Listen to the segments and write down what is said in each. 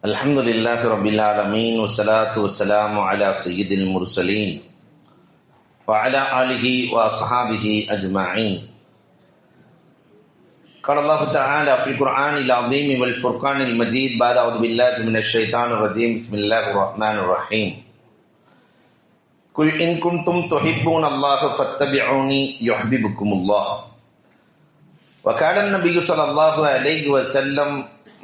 الحمد لله رب العالمين والصلاة والسلام على سيد المرسلين وعلى آله وأصحابه أجمعين. قال الله تعالى في القرآن العظيم والفرقان المجيد بعد أعوذ بالله من الشيطان الرجيم بسم الله الرحمن الرحيم. قل إن كنتم تحبون الله فاتبعوني يحببكم الله. وقال النبي صلى الله عليه وسلم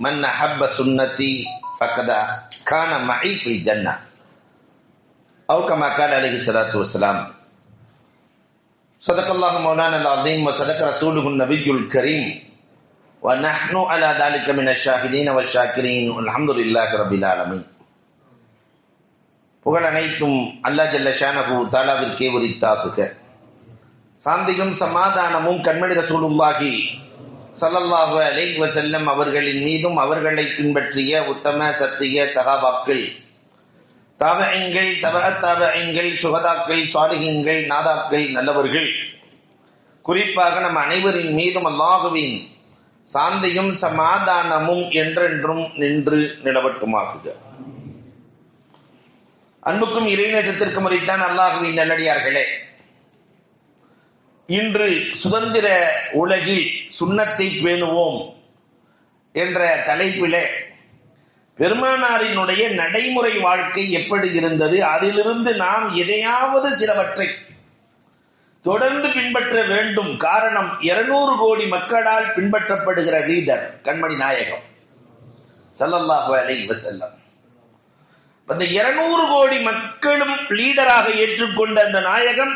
من أحب سنتي فقد كان معي في الجنة أو كما قال عليه الصلاة والسلام. صدق الله مولانا العظيم وصدق رسوله النبي الكريم ونحن على ذلك من الشاهدين والشاكرين والحمد لله رب العالمين. புகழ் அனைத்தும் அல்லாஹ் ஜல்ல ஷானஹு தஆலாவிற்கே உரித்தாகுக. சாந்தியும் சமாதானமும் கண்மணி ரசூலுல்லாஹி ஸல்லல்லாஹு அலைஹி வஸல்லம் அவர்களின் மீதும் அவர்களை பின்பற்றிய உத்தம சத்திய சஹாபாக்கள், தாபஈன்கள், தபஅத் தாபஈன்கள், சுஹதாக்கள், சாலிஹீன்கள், நாதாக்கள், நல்லவர்கள், குறிப்பாக நம் அனைவரின் மீதும் அல்லாஹுவின் சாந்தியும் சமாதானமும் என்றென்றும் நின்று நிலவட்டுமாகுக. அன்புக்கும் இறைநேசத்திற்கும் உரித்தான் அல்லாஹுவின் நல்லடியார்களே, இன்று சுதந்திர உலகில் சுன்னத்தை பேணுவோம் என்ற தலைப்பிலே பெருமானாரினுடைய நடைமுறை வாழ்க்கை எப்படி இருந்தது, அதிலிருந்து நாம் எதையாவது சிலவற்றை தொடர்ந்து பின்பற்ற வேண்டும். காரணம், 200 கோடி மக்களால் பின்பற்றப்படுகிற லீடர் கண்மணி நாயகம் ஸல்லல்லாஹு அலைஹி வஸல்லம். அந்த 200 கோடி மக்களும் லீடராக ஏற்றுக்கொண்ட அந்த நாயகம்,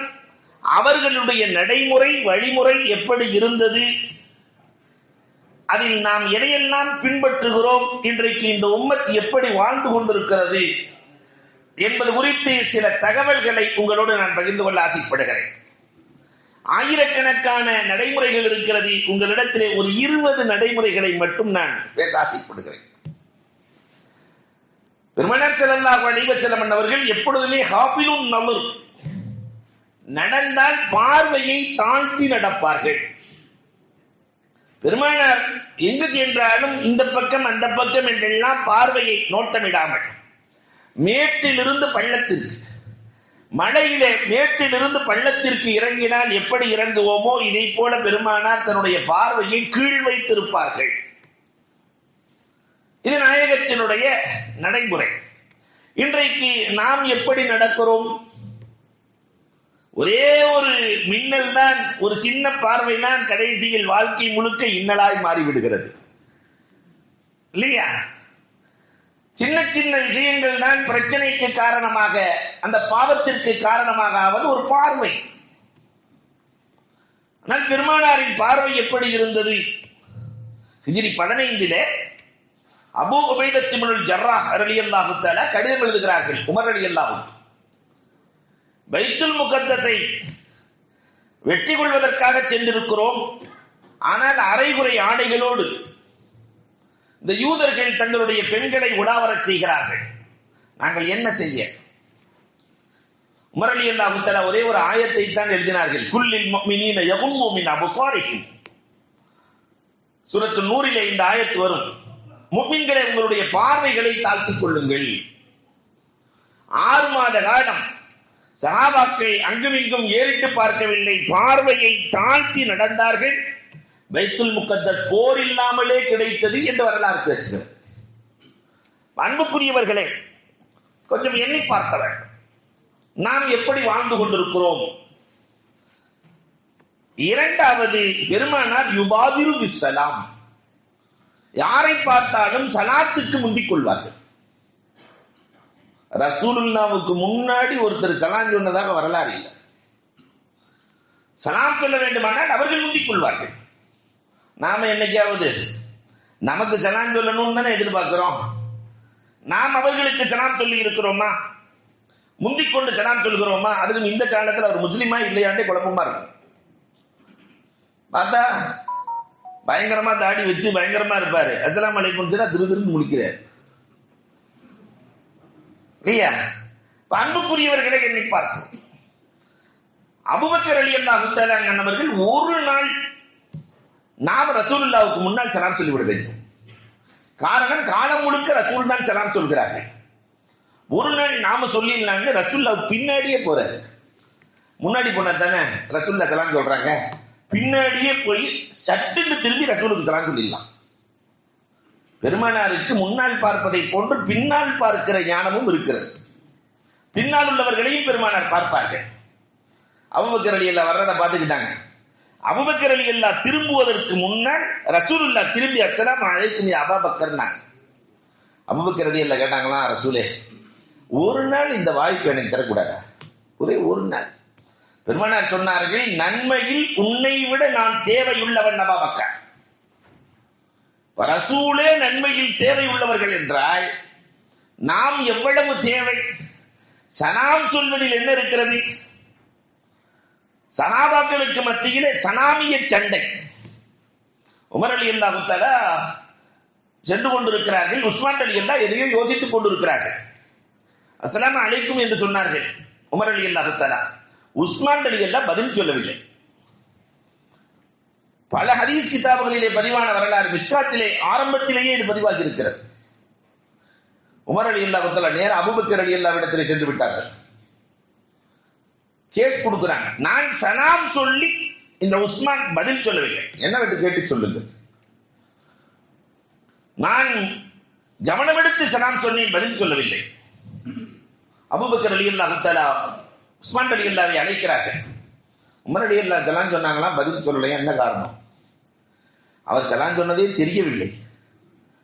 அவர்களுடைய நடைமுறை வழிமுறை எப்படி இருந்தது, அதில் நாம் எதையெல்லாம் பின்பற்றுகிறோம், இன்றைக்கு இந்த உம்மத் எப்படி வாழ்ந்து கொண்டிருக்கிறது என்பது குறித்து சில தகவல்களை உங்களோடு நான் பகிர்ந்து கொள்ள ஆசைப்படுகிறேன். ஆயிரக்கணக்கான நடைமுறைகள் இருக்கிறது, உங்களிடத்திலே ஒரு 20 நடைமுறைகளை மட்டும் நான் பேச ஆசைப்படுகிறேன். பெருமானார் ஸல்லல்லாஹு அலைஹி வஸல்லம் அவர்கள் எப்பொழுதுமே ஹாஃபிலுன் நம்ர், நடந்தால் பார்வையை தாழ்த்தி நடப்பார்கள். பெருமானார் எங்கு சென்றாலும் இந்த பக்கம் அந்த பக்கம் என்றெல்லாம் பார்வையை நோட்டமிடாமல், மேட்டிலிருந்து பள்ளத்திற்கு, மழையிலே மேட்டிலிருந்து பள்ளத்திற்கு இறங்கினால் எப்படி இறங்குவோமோ இதை போல பெருமானார் தன்னுடைய பார்வையை கீழ் வைத்திருப்பார்கள். இது நாயகத்தினுடைய நடைமுறை. இன்றைக்கு நாம் எப்படி நடக்கிறோம்? ஒரே ஒரு மின்னல் தான், ஒரு சின்ன பார்வை தான் கடைசியில் வாழ்க்கை முழுக்க இன்னலாய் மாறிவிடுகிறது இல்லையா? சின்ன சின்ன விஷயங்கள் தான் பிரச்சனைக்கு காரணமாக, அந்த பாவத்திற்கு காரணமாக ஆவது ஒரு பார்வை. ஆனால் பெருமானாரின் பார்வை எப்படி இருந்தது? ஹிஜ்ரி 15 அபூ உபைதா இப்னுல் ஜர்ராஹ் ரலியல்லாஹு தஆலா கடிதம் எழுதுகிறார்கள் உமர் ரலியல்லாஹு. பைத்துல் முகத்தஸை வெற்றி கொள்வதற்காக சென்றிருக்கிறோம், ஆனால் அரைகுறை ஆடைகளோடு இந்த யூதர்கள் தங்களுடைய பெண்களை உலாவரச் செய்கிறார்கள். நாங்கள் என்ன செய்ய? உமர் ரலியல்லாஹு தஆலா ஒரே ஒரு ஆயத்தை தான் எழுதினார்கள், குல்லில் முஃமினீன யகும்மு மின் அப்சாரிஹிம். சூரத்து நூரிலே இந்த ஆயத்து வரும், முஃமின்களே உங்களுடைய பார்வைகளை தாழ்த்திக் கொள்ளுங்கள். 6 மாத காலம் சஹாபாக்கள் அங்குமிங்கும் ஏறிட்டு பார்க்கவில்லை, பார்வையை தாழ்த்தி நடந்தார்கள். பைத்துல் முகத்தஸ் போர் இல்லாமலே கிடைத்தது என்று வரலாறு பேசுகிறது. அன்புக்குரியவர்களே, கொஞ்சம் எண்ணி பார்த்தவர் நாம் எப்படி வாழ்ந்து கொண்டிருக்கிறோம்? இரண்டாவது, பெருமானார் யுபாதிரு பிஸ்ஸலாம், யாரை பார்த்தாலும் சலாத்துக்கு முந்திக் கொள்வார்கள். ரசூலுல்லாவுக்கு முன்னாடி ஒருத்தர் சலாம் சொன்னதாக வரலாறு இல்லை. சலாம் சொல்ல வேண்டுமானால் அவர்கள் முந்திக் கொள்வார்கள். நாம என்னைக்காவது நமக்கு சலாம் சொல்லணும்னு தானே எதிர்பார்க்கிறோம். நாம் அவர்களுக்கு சலாம் சொல்லி இருக்கிறோமா? முந்திக் கொண்டு சலாம் சொல்கிறோமா? அதுவும் இந்த காலத்தில் அவர் முஸ்லிமா இல்லையாண்டே குழப்பமா இருக்கும். பார்த்தா பயங்கரமா தாடி வச்சு பயங்கரமா இருப்பாரு, அஸ்ஸலாமு அலைக்கும் சொன்னா திருதிருந்து முடிக்கிறார் இல்லையா? அன்புக்குரியவர்களை எண்ணி பார்க்கிறோம். அபூபக்கர் ரலியல்லாஹு தஆலா அவர்கள் ஒரு நாள் நாம் ரசூலுல்லாஹ்வுக்கு முன்னால் சலாம் சொல்லிவிட வேண்டும். காரணம், காலம் முழுக்க ரசூல் தான் சலாம் சொல்கிறார்கள். ஒரு நாள் நாம சொல்லிடலான்னு ரசூல்லா பின்னாடியே போறாரு. முன்னாடி போனா தானே ரசூல்லா சலாம் சொல்றாங்க, பின்னாடியே போய் சட்டுன்னு திரும்பி ரசூலுக்கு சலாம் சொல்லிடலாம். பெருமானாருக்கு முன்னால் பார்ப்பதை போன்று பின்னால் பார்க்கிற ஞானமும் இருக்கிறது. பின்னால் உள்ளவர்களையும் பெருமானார் பார்ப்பார்கள். அபூபக்கர் ரலியல்லாஹு வர்றதை பார்த்துக்கிட்டாங்க. அபூபக்கர் ரலியல்லாஹு திரும்புவதற்கு முன்னால் ரசூலுல்லா திரும்பி அஸ்ஸலாமு அலைக்கும் யா அபூபக்கர்னாங்க. அபூபக்கர் ரலியல்லாஹு கேட்டாங்களா, ரசூலே ஒரு நாள் இந்த வாய்ப்பு எனக்கு தரக்கூடாதா? ஒரே ஒரு நாள். பெருமானார் சொன்னார்கள், நன்மையில் உன்னை விட நான் தேவையுள்ளவன் அபூபக்கர். ரசூலே நன்மையில் தேவையுள்ளவர்கள் என்றால் நாம் எவ்வளவு தேவை? சலாம் சொல்வதில் என்ன இருக்கிறது? சஹாபாக்களுக்கு மத்தியிலே சனாமிய சண்டை. உமர் ரலியல்லாஹு தஆலா சென்று கொண்டிருக்கிறார்கள். உஸ்மான் ரலியல்லாஹு எதையோ யோசித்துக் கொண்டிருக்கிறார்கள். அஸ்ஸலாமு அலைக்கும் என்று சொன்னார்கள் உமர் ரலியல்லாஹு தஆலா. உஸ்மான் ரலியல்லாஹு பதில் சொல்லவில்லை. பல ஹதீஸ் கிதாபுகளிலே பதிவான வரலாறு, மிஸ்காத்திலே ஆரம்பத்திலேயே இது பதிவாகி இருக்கிறது. உமர் ரலியல்லாஹு தஆலா நேர அபூபக்கர் ரலியல்லாஹு இடத்திலே சென்று விட்டார்கள். கேஸ் கொடுக்கிறாங்க. நான் சலாம் சொல்லி இந்த உஸ்மான் பதில் சொல்லவில்லை, என்னவென்று கேட்டு சொல்லுங்கள். நான் கவனமெடுத்து சலாம் சொன்னேன், பதில் சொல்லவில்லை. அபூபக்கர் ரலியல்லாஹு தஆலா உஸ்மான் ரலியல்லாஹு அழைக்கிறார்கள். உமர் ரலியல்லாஹு சலாம் சொன்னாங்களா, பதில் சொல்லலை. என்ன காரணம்? அவர் சலாம் சொன்னதே தெரியவில்லை.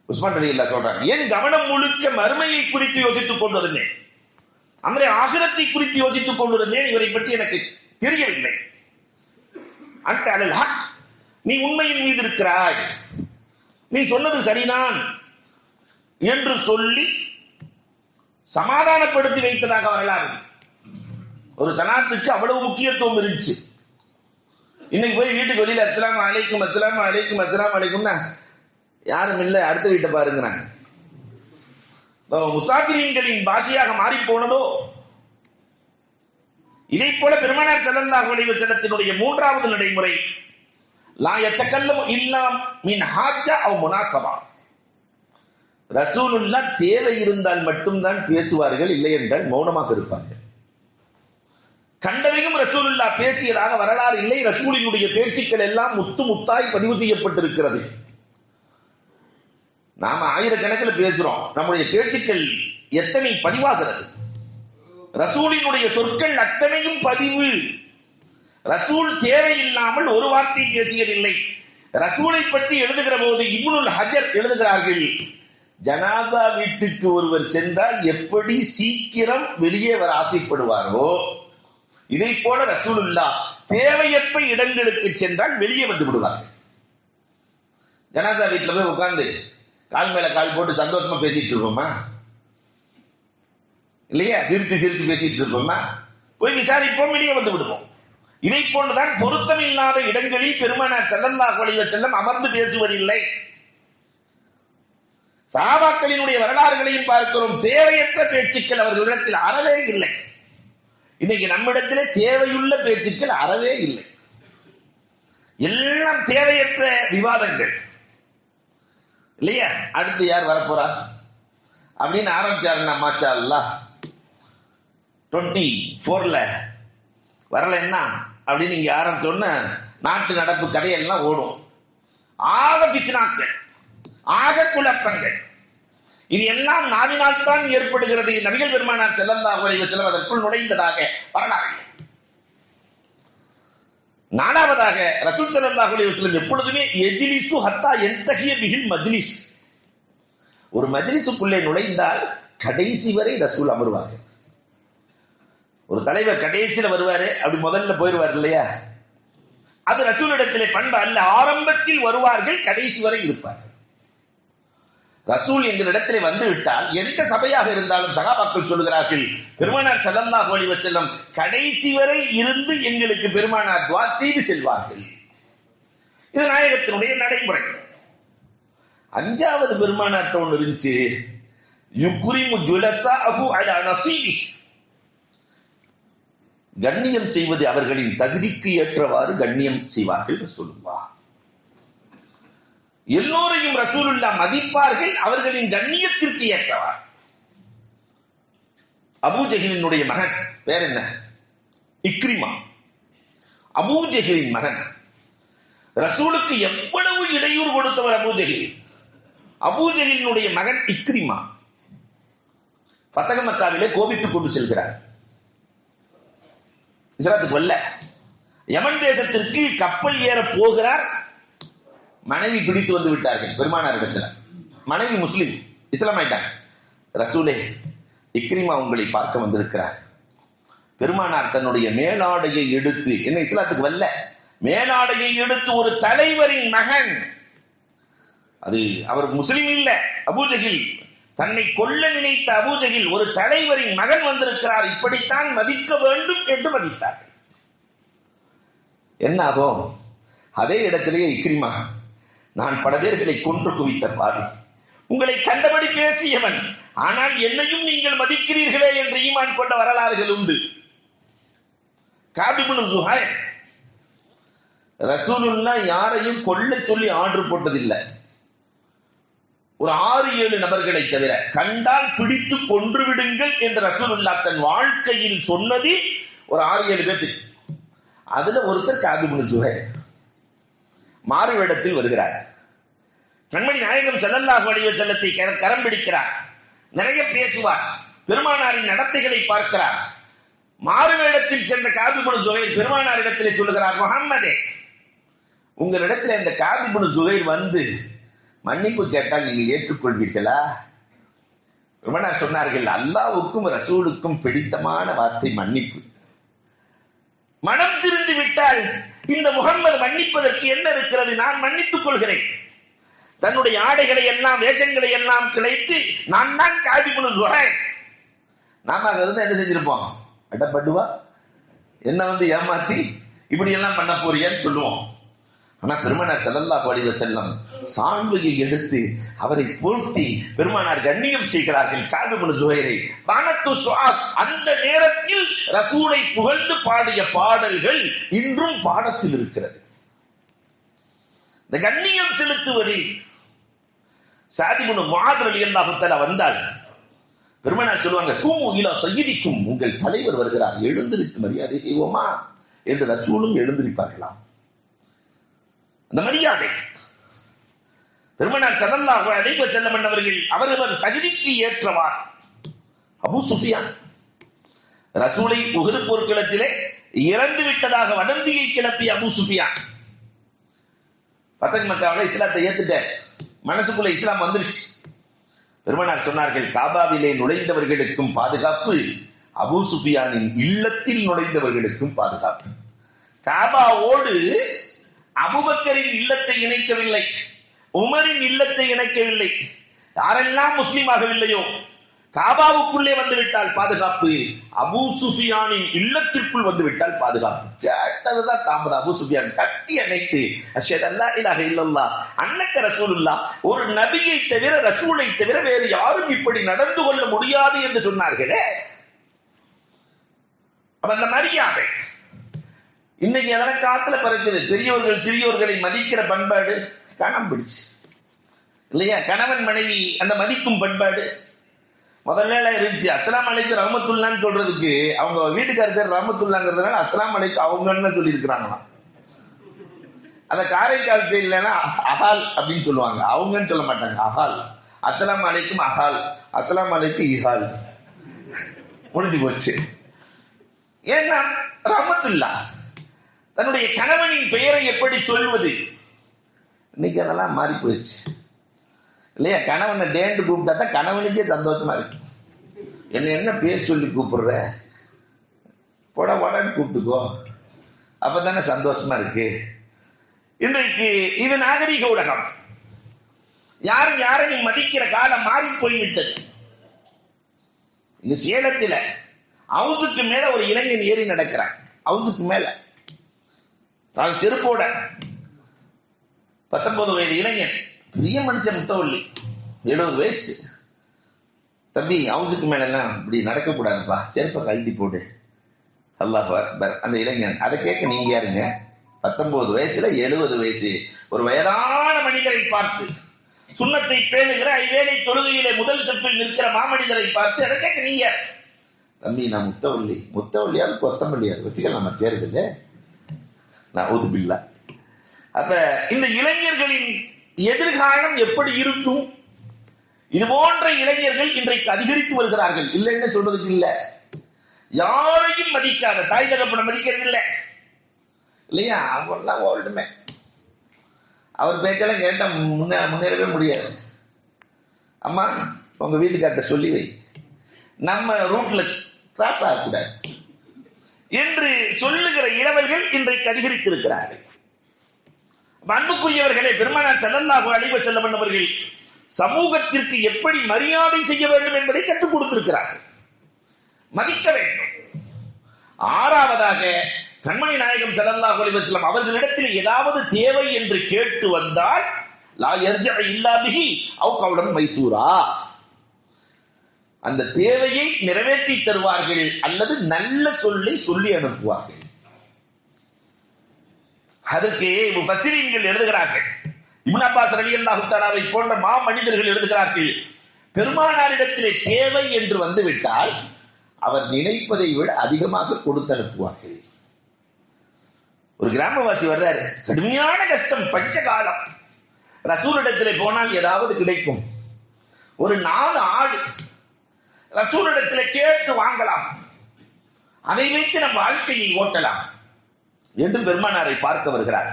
உஸ்மான் ரலியல்லாஹு சொல்றாங்க, என் கவனம் முழுக்க மறுமையை குறித்து யோசித்துக் கொண்டிருந்தேன், அங்கே ஆகிரத்தை குறித்து யோசித்துக் கொண்டிருந்தேன், இவரை பற்றி எனக்கு தெரியவில்லை. அன்ட அலல் ஹக், நீ உண்மையின் மீது இருக்கிறாய், நீ சொன்னது சரிதான் என்று சொல்லி சமாதானப்படுத்தி வைத்ததாக வரலாறு. ஒரு சலாத்துக்கு அவ்வளவு முக்கியத்துவம் இருந்துச்சு. இன்னைக்கு போய் வீட்டுக்கு வெளியில அஸ்ஸலாமு அலைக்கும் அஸ்ஸலாமு அலைக்கும் அஸ்ஸலாமு அலைக்கும்னா யாரும் இல்லை, அடுத்த வீட்டை பாருங்கிறாங்க. முசாஃபிரீன்களின் பாஷையாக மாறி போனதோ. இதை போல பெருமானார் ஸல்லல்லாஹு அலைஹி வஸல்லத்தினுடைய மூன்றாவது நடைமுறை, லா யதகல்லமு இல்லா மின் ஹாஜா அவ் முனாஸபா. ரசூலுல்லாஹ் தேவை இருந்தால் மட்டும்தான் பேசுவார்கள், இல்லை என்றால் மௌனமாக இருப்பார்கள். கண்டதையும் ரசூலுல்லாஹ் பேசியதாக வரலாறு இல்லை. ரசூலினுடைய பேச்சுக்கள் எல்லாம் முத்து முத்தாய் பதிவு செய்யப்பட்டிருக்கிறது. நாம ஆயிரக்கணக்கில் பேசுறோம், நம்முடைய பேச்சுக்கள் எத்தனை பதிவாகிறது? ரசூலினுடைய சொற்கள் அத்தனையும் பதிவு. ரசூல் தேவையில்லாமல் ஒரு வார்த்தை பேசியதில்லை. ரசூலை பற்றி எழுதுகிற போது இப்னுல் ஹஜர் எழுதுகிறார்கள், ஜனாசா வீட்டுக்கு ஒருவர் சென்றால் எப்படி சீக்கிரம் வெளியே வர ஆசைப்படுவாரோ, இதை போல ரசூலுல்லாஹ் தேவையற்ற இடங்களுக்கு சென்றால் வெளியே வந்து விடுவார்கள். ஜனாசா வீட்டில் போய் உட்கார்ந்து கால் மேல கால் போட்டு சந்தோஷமா பேசிட்டு இருப்போமா? இல்லையா? சிரிச்சு சிரிச்சு பேசிட்டு இருப்போமா? போய் விசாரிப்போம், வெளியே வந்து விடுவோம். இதை போன்றுதான் பொருத்தமில்லாத இடங்களில் பெருமானார் ஸல்லல்லாஹு அலைஹி வஸல்லம் அமர்ந்து பேசுவதில்லை. சஹாபாக்களினுடைய வரலாறுகளையும் பார்க்கிறோம், தேவையற்ற பேச்சுக்கள் அவர்களிடத்தில் அறவே இல்லை. இன்னைக்கு நம்மிடத்திலே தேவையுள்ள பேச்சுக்கள் அறவே இல்லை, எல்லாம் தேவையற்ற விவாதங்கள். இல்லையா? அடுத்து யார் வரப்போறா அப்படின்னு ஆரம்பிச்சாருன்னா மாஷா அல்லாஹ் 24ல வரலன்னா அப்படின்னு இங்க ஆரம்பிச்சோன்னா நாட்டு நடப்பு கதையெல்லாம் ஓடும். ஆக பித்னாக்கள், ஆக குழப்பங்கள், இது எல்லாம் நாவினால் தான் ஏற்படுகிறது. நபிகள் பெருமானார் ஸல்லல்லாஹு அலைஹி வஸல்லம் அதற்குள் நுழைந்ததாக வரலாறு. நாலாவதாக ரசூல் ஸல்லல்லாஹு அலைஹி வஸல்லம் எப்பொழுதுமே எஜ்லிசு ஹத்தா யன்தஹிய பிஹில் மஜ்லிஸ். ஒரு மஜ்லிஸுக்குள்ளே நுழைந்தால் கடைசி வரை ரசூல் அமருவார்கள். ஒரு தலைவர் கடைசியில் வருவாரு, அப்படி முதல்ல போயிடுவார் இல்லையா? அது ரசூலிடத்திலே பண்பு அல்ல. ஆரம்பத்தில் வருவார்கள், கடைசி வரை இருப்பார்கள். ரசூல் எங்களிடத்திலே வந்து விட்டால் எந்த சபையாக இருந்தாலும் சகாபாக்கள் சொல்லுகிறார்கள், பெருமானார் ஸல்லல்லாஹு அலைஹி வஸல்லம் கடைசி வரை இருந்து எங்களுக்கு பெருமானார் துஆ செய்து செல்வார்கள். இது நாயகத்தினுடைய நடைமுறை. அஞ்சாவது பெருமானார்ட்ட ஒன்று இருந்துச்சு, யுக்ரிமு ஜுலஸாஹு அலா நஸீபி. கண்ணியம் செய்வது அவர்களின் தகுதிக்கு ஏற்றவாறு கண்ணியம் செய்வார்கள் ரசூலுல்லாஹ். எல்லோரையும் ரசூலுல்லாஹ் மதிப்பார்கள், அவர்களின் கண்ணியத்திற்கு ஏற்றவார். அபூஜஹிலினுடைய மகன் பேர் என்ன? இக்ரிமா. அபூஜஹிலின் மகன். ரசூலுக்கு எவ்வளவு இடையூறு கொடுத்தவர் அபூஜஹில். அபூஜஹிலினுடைய மகன் இக்ரிமா ஃபதஹ் மக்காவிலே கோபித்துக் கொண்டு செல்கிறார். இஸ்லாத்துக்கு வல்ல யமன் தேசத்திற்கு கப்பல் ஏற போகிறார். மனைவி பிடித்து வந்து விட்டார்கள் பெருமானார் இடத்துல. மனைவி முஸ்லிம், இஸ்லாம் ஆயிட்டாங்க. ரசூலே, இக்ரிமா உங்களை பார்க்க வந்திருக்கிறார். பெருமானார் தன்னுடைய மேலாடையை எடுத்து, என்ன இஸ்லாத்துக்கு வல்ல, மேலாடையை எடுத்து ஒரு தலைவரின் மகன், அது அவர் முஸ்லிம் இல்ல, அபூஜஹில், தன்னை கொல்ல நினைத்த அபூஜஹில், ஒரு தலைவரின் மகன் வந்திருக்கிறார், இப்படித்தான் மதிக்க வேண்டும் என்று மதித்தார்கள். என்ன ஆகும்? அதே இடத்திலேயே இக்ரிமா, நான் பல பேர்களை கொன்று குவித்த பாவி, உங்களை கண்டபடி பேசியவன், ஆனால் என்னையும் நீங்கள் மதிக்கிறீர்களே என்று ஈமான் கொண்ட வரலாறுகள் உண்டு. கஅப் இப்னு ஸுஹைர், ரசூலுல்லாஹ் யாரையும் கொல்ல சொல்லி ஆர்டர் போட்டதில்லை. ஒரு 6-7 நபர்களை தவிர கண்டால் பிடித்து கொன்று விடுங்கள் என்று ரசூலுல்லாஹ் தன் வாழ்க்கையில் சொன்னது ஒரு 6-7 பேர். அதுல ஒருத்தர் கஅப் இப்னு ஸுஹைர் மாறு வேடத்தில் வருகிறார். கண்மணி நாயகம் ஸல்லல்லாஹு அலைஹி வஸல்லத்தை கரம் பிடிக்கிறார். நிறைய பேசுவார். பெருமானாரின் நடத்தைகளை பார்க்கிறார். மாறு வேடத்தில் சென்ற கஅப் இப்னு ஸுஹைர் பெருமானார் இடத்திலே சொல்லுகிறார், முஹம்மதே, உங்களிடத்தில் இந்த கஅப் இப்னு ஸுஹைர் வந்து மன்னிப்பு கேட்டால் நீங்கள் ஏற்றுக்கொள்வீர்களா? பெருமானார் சொன்னார்கள், அல்லாஹ்வுக்கும் ரசூலுக்கும் பிடித்தமான வார்த்தை மன்னிப்பு. மனம் திருந்து விட்டால் இந்த முஹம்மது மன்னிப்பதற்கு என்ன இருக்கிறது? நான் மன்னித்துக் கொள்கிறேன். தன்னுடைய ஆடைகளை எல்லாம், வேஷங்களை எல்லாம் கிளைத்து, நான் தான் கஅப் இப்னு ஸுஹைர். நாம அங்க இருந்து என்ன செஞ்சிருப்போம்? அடப்படுவா, என்ன வந்து ஏமாத்தி இப்படி எல்லாம் பண்ண போறியான்னு சொல்லுவோம். ஆனா பெருமானார் ஸல்லல்லாஹு அலைஹி வஸல்லம் சால்வையை எடுத்து அவரை போர்த்தி பெருமானார் கண்ணியம் செய்கிறார்கள் கஅப் இப்னு ஸுஹைரை. பானத்து ஸுஆத், அந்த நேரத்தில் ரசூலை புகழ்ந்து பாடிய பாடல்கள் இன்றும் பாடத்தில் இருக்கிறது. இந்த கண்ணியம் செலுத்துவதில் சஅத் இப்னு முஆத் ரலியல்லாஹு தஆலா வந்தால் பெருமானார் சொல்லுவாங்க, கூமு இலா சய்யிதிக்கும், உங்கள் தலைவர் வருகிறார், எழுந்திருத்து மரியாதை செய்வோமா என்று ரசூலும் எழுந்திருப்பார்களாம். அந்த மரியாதை பெருமானார் ஸல்லல்லாஹு அலைஹி வஸல்லம் அவர்கள் அவரவர் தகுதிக்கு ஏற்றவார். அபூ சுஃபியான் ரசூலை உஹது போர்க்களத்திலே இறந்து விட்டதாக வதந்தியை கிளப்பிய அபூ சுஃபியான் ஃபதஹ் மக்காவிலே இஸ்லாத்தை ஏத்துட்டார். மனசுக்குள்ள இஸ்லாம் வந்துருச்சு. பெருமானார் சொன்னார்கள், காபாவிலே நுழைந்தவர்களுக்கும் பாதுகாப்பு, அபூ சுஃபியானின் இல்லத்தில் நுழைந்தவர்களுக்கும் பாதுகாப்பு. காபாவோடு அபூபக்கரின் இல்லத்தை இணைக்கவில்லை, உமரின் இல்லத்தை இணைக்கவில்லை. யாரெல்லாம் முஸ்லீம் ஆகவில்லையோ காபாவுக்குள்ளே வந்துவிட்டால் பாதுகாப்பு, அபூ சுஃபியானின் இல்லத்திற்குள் வந்துவிட்டால் பாதுகாப்பு. கேட்டதுதான் தாமதம். அபூ சுஃபியான் கட்டி அணைத்து, அஷ்ஹது அல்லா இலாஹ இல்லல்லாஹ் அன்னக ரசூலுல்லாஹ், ஒரு நபியை தவிர, ரசூலை தவிர வேறு யாரும் இப்படி நடந்து கொள்ள முடியாது என்று சொன்னார்களே. அந்த மரியாதை இன்னைக்கு எதன காத்துல பிறக்குது. பெரியவர்கள் சிறியவர்களை மதிக்கிற பண்பாடு காணாம போயிடுச்சு இல்லையா? கணவன் மனைவி அந்த மதிக்கும் பண்பாடு முதல்ல இருந்துச்சு. அஸ்ஸலாமு அலைக்கும் ரஹ்மத்துல்லான்னு சொல்றதுக்கு அவங்க வீட்டுக்காரர் பேர் ரஹ்மத்துல்லாங்கிறதுனால அஸ்ஸலாமு அலைக்கும் அவங்கன்னு சொல்லி இருக்கிறாங்களாம். அந்த காரைக்கால் சைடுலன்னா அஹால் அப்படின்னு சொல்லுவாங்க, அவங்கன்னு சொல்ல மாட்டாங்க. அஹால், அஸ்ஸலாமு அலைக்கும் அஹால், அஸ்ஸலாமு அலைக்கும் இஹால், முடிஞ்சு போச்சு. ஏன்னா ரஹ்மத்துல்லா, தன்னுடைய கணவனின் பெயரை எப்படி சொல்வது? இன்னைக்கு அதெல்லாம் மாறி போயிடுச்சு இல்லையா? கணவனை டேண்டு கூப்பிட்டா தான் கணவனுக்கே சந்தோஷமா இருக்கு. என்ன பேர் சொல்லி கூப்பிடுற, போட உடனே கூப்பிட்டுக்கோ, அப்பதானே சந்தோஷமா இருக்கு. இன்றைக்கு இது நாகரீக உலகம். யாரும் யாரையும் மதிக்கிற காலம் மாறி போய்விட்டது. இந்த சேலத்தில் ஹவுஸுக்கு மேல ஒரு இளைஞன் ஏறி நடக்கிறான். ஹவுஸுக்கு மேல தான் செருப்போட 19 வயது இளைஞன், பெரிய மனுஷன், முத்தவள்ளி, 70 வயசு. தம்பி, ஹவுஸுக்கு மேல எல்லாம் இப்படி நடக்கக்கூடாதுப்பா, செருப்பை கழட்டி போடு. அல்லாஹ் அக்பர். அந்த இளைஞன் அதை கேட்க நீங்க யாருங்க, 19 வயசுல 70 வயசு ஒரு வயதான மனிதரை பார்த்து, சுன்னத்தை பேணுகிற ஐவேளை தொழுகையிலே முதல் சப்பில் நிற்கிற மாமனிதரை பார்த்து அதை கேட்க, நீங்க தம்பி நான் முத்தவள்ளியாவது கொத்தமல்லியாவது வச்சுக்கலாம் தேர்தல் நான் ஊதுபில்லா. அப்ப இந்த இளைஞர்களின் எதிர்காலம் எப்படி இருக்கும்? இது போன்ற இளைஞர்கள் இன்றைக்கு அதிகரித்து வருகிறார்கள். இல்லைன்னு சொல்றதுக்கு இல்ல, யாரையும் மதிக்காத, தாய் தகப்பனை மதிக்கிறது இல்லை இல்லையா? அவர்லாம் ஓல்டுமே, அவர் பேச்செல்லாம் கேட்டா முன்னேறவே முடியாது. அம்மா உங்க வீட்டுக்கார்ட்ட சொல்லி வை, நம்ம ரூட்ல கிராஸ் ஆகக்கூடாது என்று சொல்லுகிற இளவல்கள் இன்றைக்கு அதிகரித்திருக்கிறார்கள். அன்புக்குரியவர்களே, பெருமானார் ஸல்லல்லாஹு அலைஹி வஸல்லம் அவர்கள் சமூகத்திற்கு எப்படி மரியாதை செய்ய வேண்டும் என்பதை கற்றுக் கொடுத்திருக்கிறார்கள். மதிக்க வேண்டும். ஆறாவதாக, கண்மணி நாயகம் ஸல்லல்லாஹு அலைஹி வஸல்லம் அவர்களிடத்தில் ஏதாவது தேவை என்று கேட்டு வந்தால் லா யர்ஜஅ இல்லா பிஹி அவ் கௌலன் மைசூரா, அந்த தேவையை நிறைவேற்றி தருவார்கள் அல்லது நல்ல சொல்லை சொல்லி அனுப்புவார்கள். அதற்கு முஃபஸ்ஸிரீன்கள் எழுதுகிறார்கள், இப்னு அப்பாஸ் ரலியல்லாஹு தஆலாவை போன்ற மனிதர்கள் எழுதுகிறார்கள், பெருமானாரிடத்திலே தேவை என்று வந்துவிட்டால் அவர் நினைப்பதை விட அதிகமாக கொடுத்து அனுப்புவார்கள். ஒரு கிராமவாசி வர்றாரு, கடுமையான கஷ்டம், பஞ்ச காலம், ரசூலிடத்திலே போனால் ஏதாவது கிடைக்கும். ஒரு 4 ஆடு ரசூலிடத்திலே கேட்டு வாங்கலாம், அதை வைத்து நம் வாழ்க்கையை ஓட்டலாம் என்று பெருமானாரை பார்க்க வருகிறார்.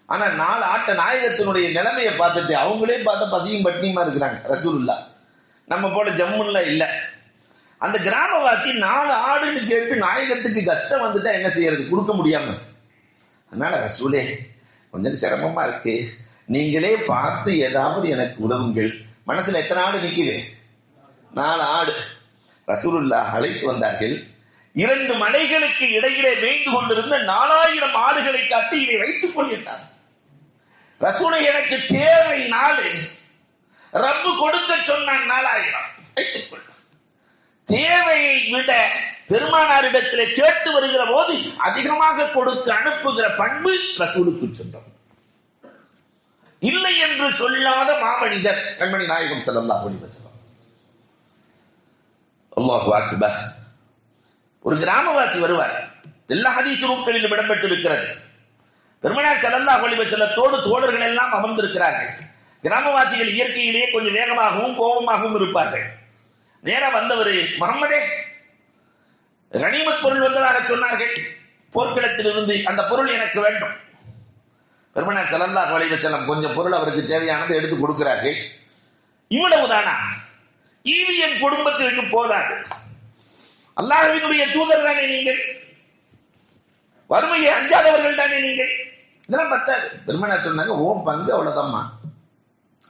ஆனா 4 ஆட்ட நாயகத்தினுடைய நிலைமையை பார்த்துட்டு அவங்களே பார்த்த பசியும் பட்டினியுமா இருக்கிறாங்க. ரசூலுல்லாஹ் நம்ம போல ஜம்முன்ல இல்ல. அந்த கிராமவாசி 4 ஆடுன்னு கேட்டு நாயகத்துக்கு கஷ்டம் வந்துட்டா என்ன செய்யறது, கொடுக்க முடியாம. அதனால ரசூலே கொஞ்சம் சிரமமா இருக்கு, நீங்களே பார்த்து ஏதாவது எனக்கு உதவுங்கள். மனசுல எத்தனை ஆடு நிக்குது? 4 ஆடு. ரசூலுல்லாஹ் அழைத்து வந்தார்கள். 2 மலைகளுக்கு இடையிலே மேய்ந்து கொண்டிருந்த 4000 ஆடுகளை காட்டி இதை வைத்துக் கொள்கிறார். ரசூலை எனக்கு தேவை 4, ரப்பு கொடுக்க சொன்னான் 4000, வைத்துக் கொள். தேவையை விட பெருமானாரிடத்தில் கேட்டு வருகிற போது அதிகமாக கொடுத்து அனுப்புகிற பண்பு ரசூலுக்கு சொந்தம். இல்லை என்று சொல்லாத மாமனிதர் கண்மணி நாயகம் ஸல்லல்லாஹு அலைஹி வஸல்லம். அல்லாஹு அக்பர். ஒரு கிராமவாசி வருவார், எல்லா ஹதீஸ் நூல்களிலும் இடம்பெற்றிருக்கிறது. பெருமானார் ஸல்லல்லாஹு அலைஹி வஸல்லத்தோடு தோழர்கள் எல்லாம் அமர்ந்திருக்கிறார்கள். கிராமவாசிகள் இயற்கையிலேயே கொஞ்சம் வேகமாகவும் கோபமாகவும் இருப்பார்கள். நேரா வந்தவர், முஹம்மதே கனிமத் பொருள் வந்ததாக சொன்னார்கள், போர்க்களத்தில் இருந்து அந்த பொருள் எனக்கு வேண்டும். பெருமானார் ஸல்லல்லாஹு அலைஹி வஸல்லம் கொஞ்சம் பொருள் அவருக்கு தேவையானதை எடுத்து கொடுக்கிறார்கள். இவ்வளவுதானா? இது என் குடும்பத்திற்கு போதாது. அல்லாஹ்வினுடைய தூதர் தானே நீங்கள், வறுமையை அஞ்சாதவர்கள் தானே நீங்கள், இதெல்லாம் பத்தாது. பெருமானார் சொன்னாங்க, ஓ பங்கு அவ்வளவுதான்மா,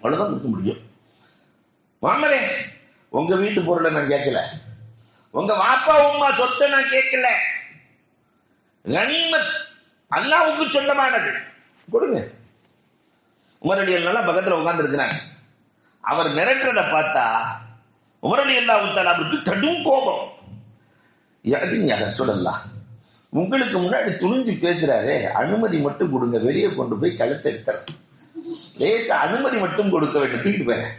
அவ்வளவுதான் கொடுக்க முடியும். முஹம்மதே உங்க வீட்டு பொருளை நான் கேட்கல, உங்க வாப்பா உம்மா சொத்தை நான் கேட்கல, கனிமத் அல்லாஹ்வுக்கு சொந்தமானது கொடுங்க. உமர் ரலியல்லாஹு பக்கத்துல உட்கார்ந்து இருக்கிறாங்க. அவர் மிரட்டுறத பார்த்தா உமர் ரலியல்லாஹு தஆலாவுக்கு கடும் கோபம். யா ரசூலல்லாஹ், உங்களுக்கு முன்னாடி துணிஞ்சு பேசுறாரே, அனுமதி மட்டும் கொடுங்க, வெளியே கொண்டு போய் கழுத்தை எடுத்துறேன், லேச அனுமதி மட்டும் கொடுக்க வேண்டும், தூக்கிட்டு போறேன்.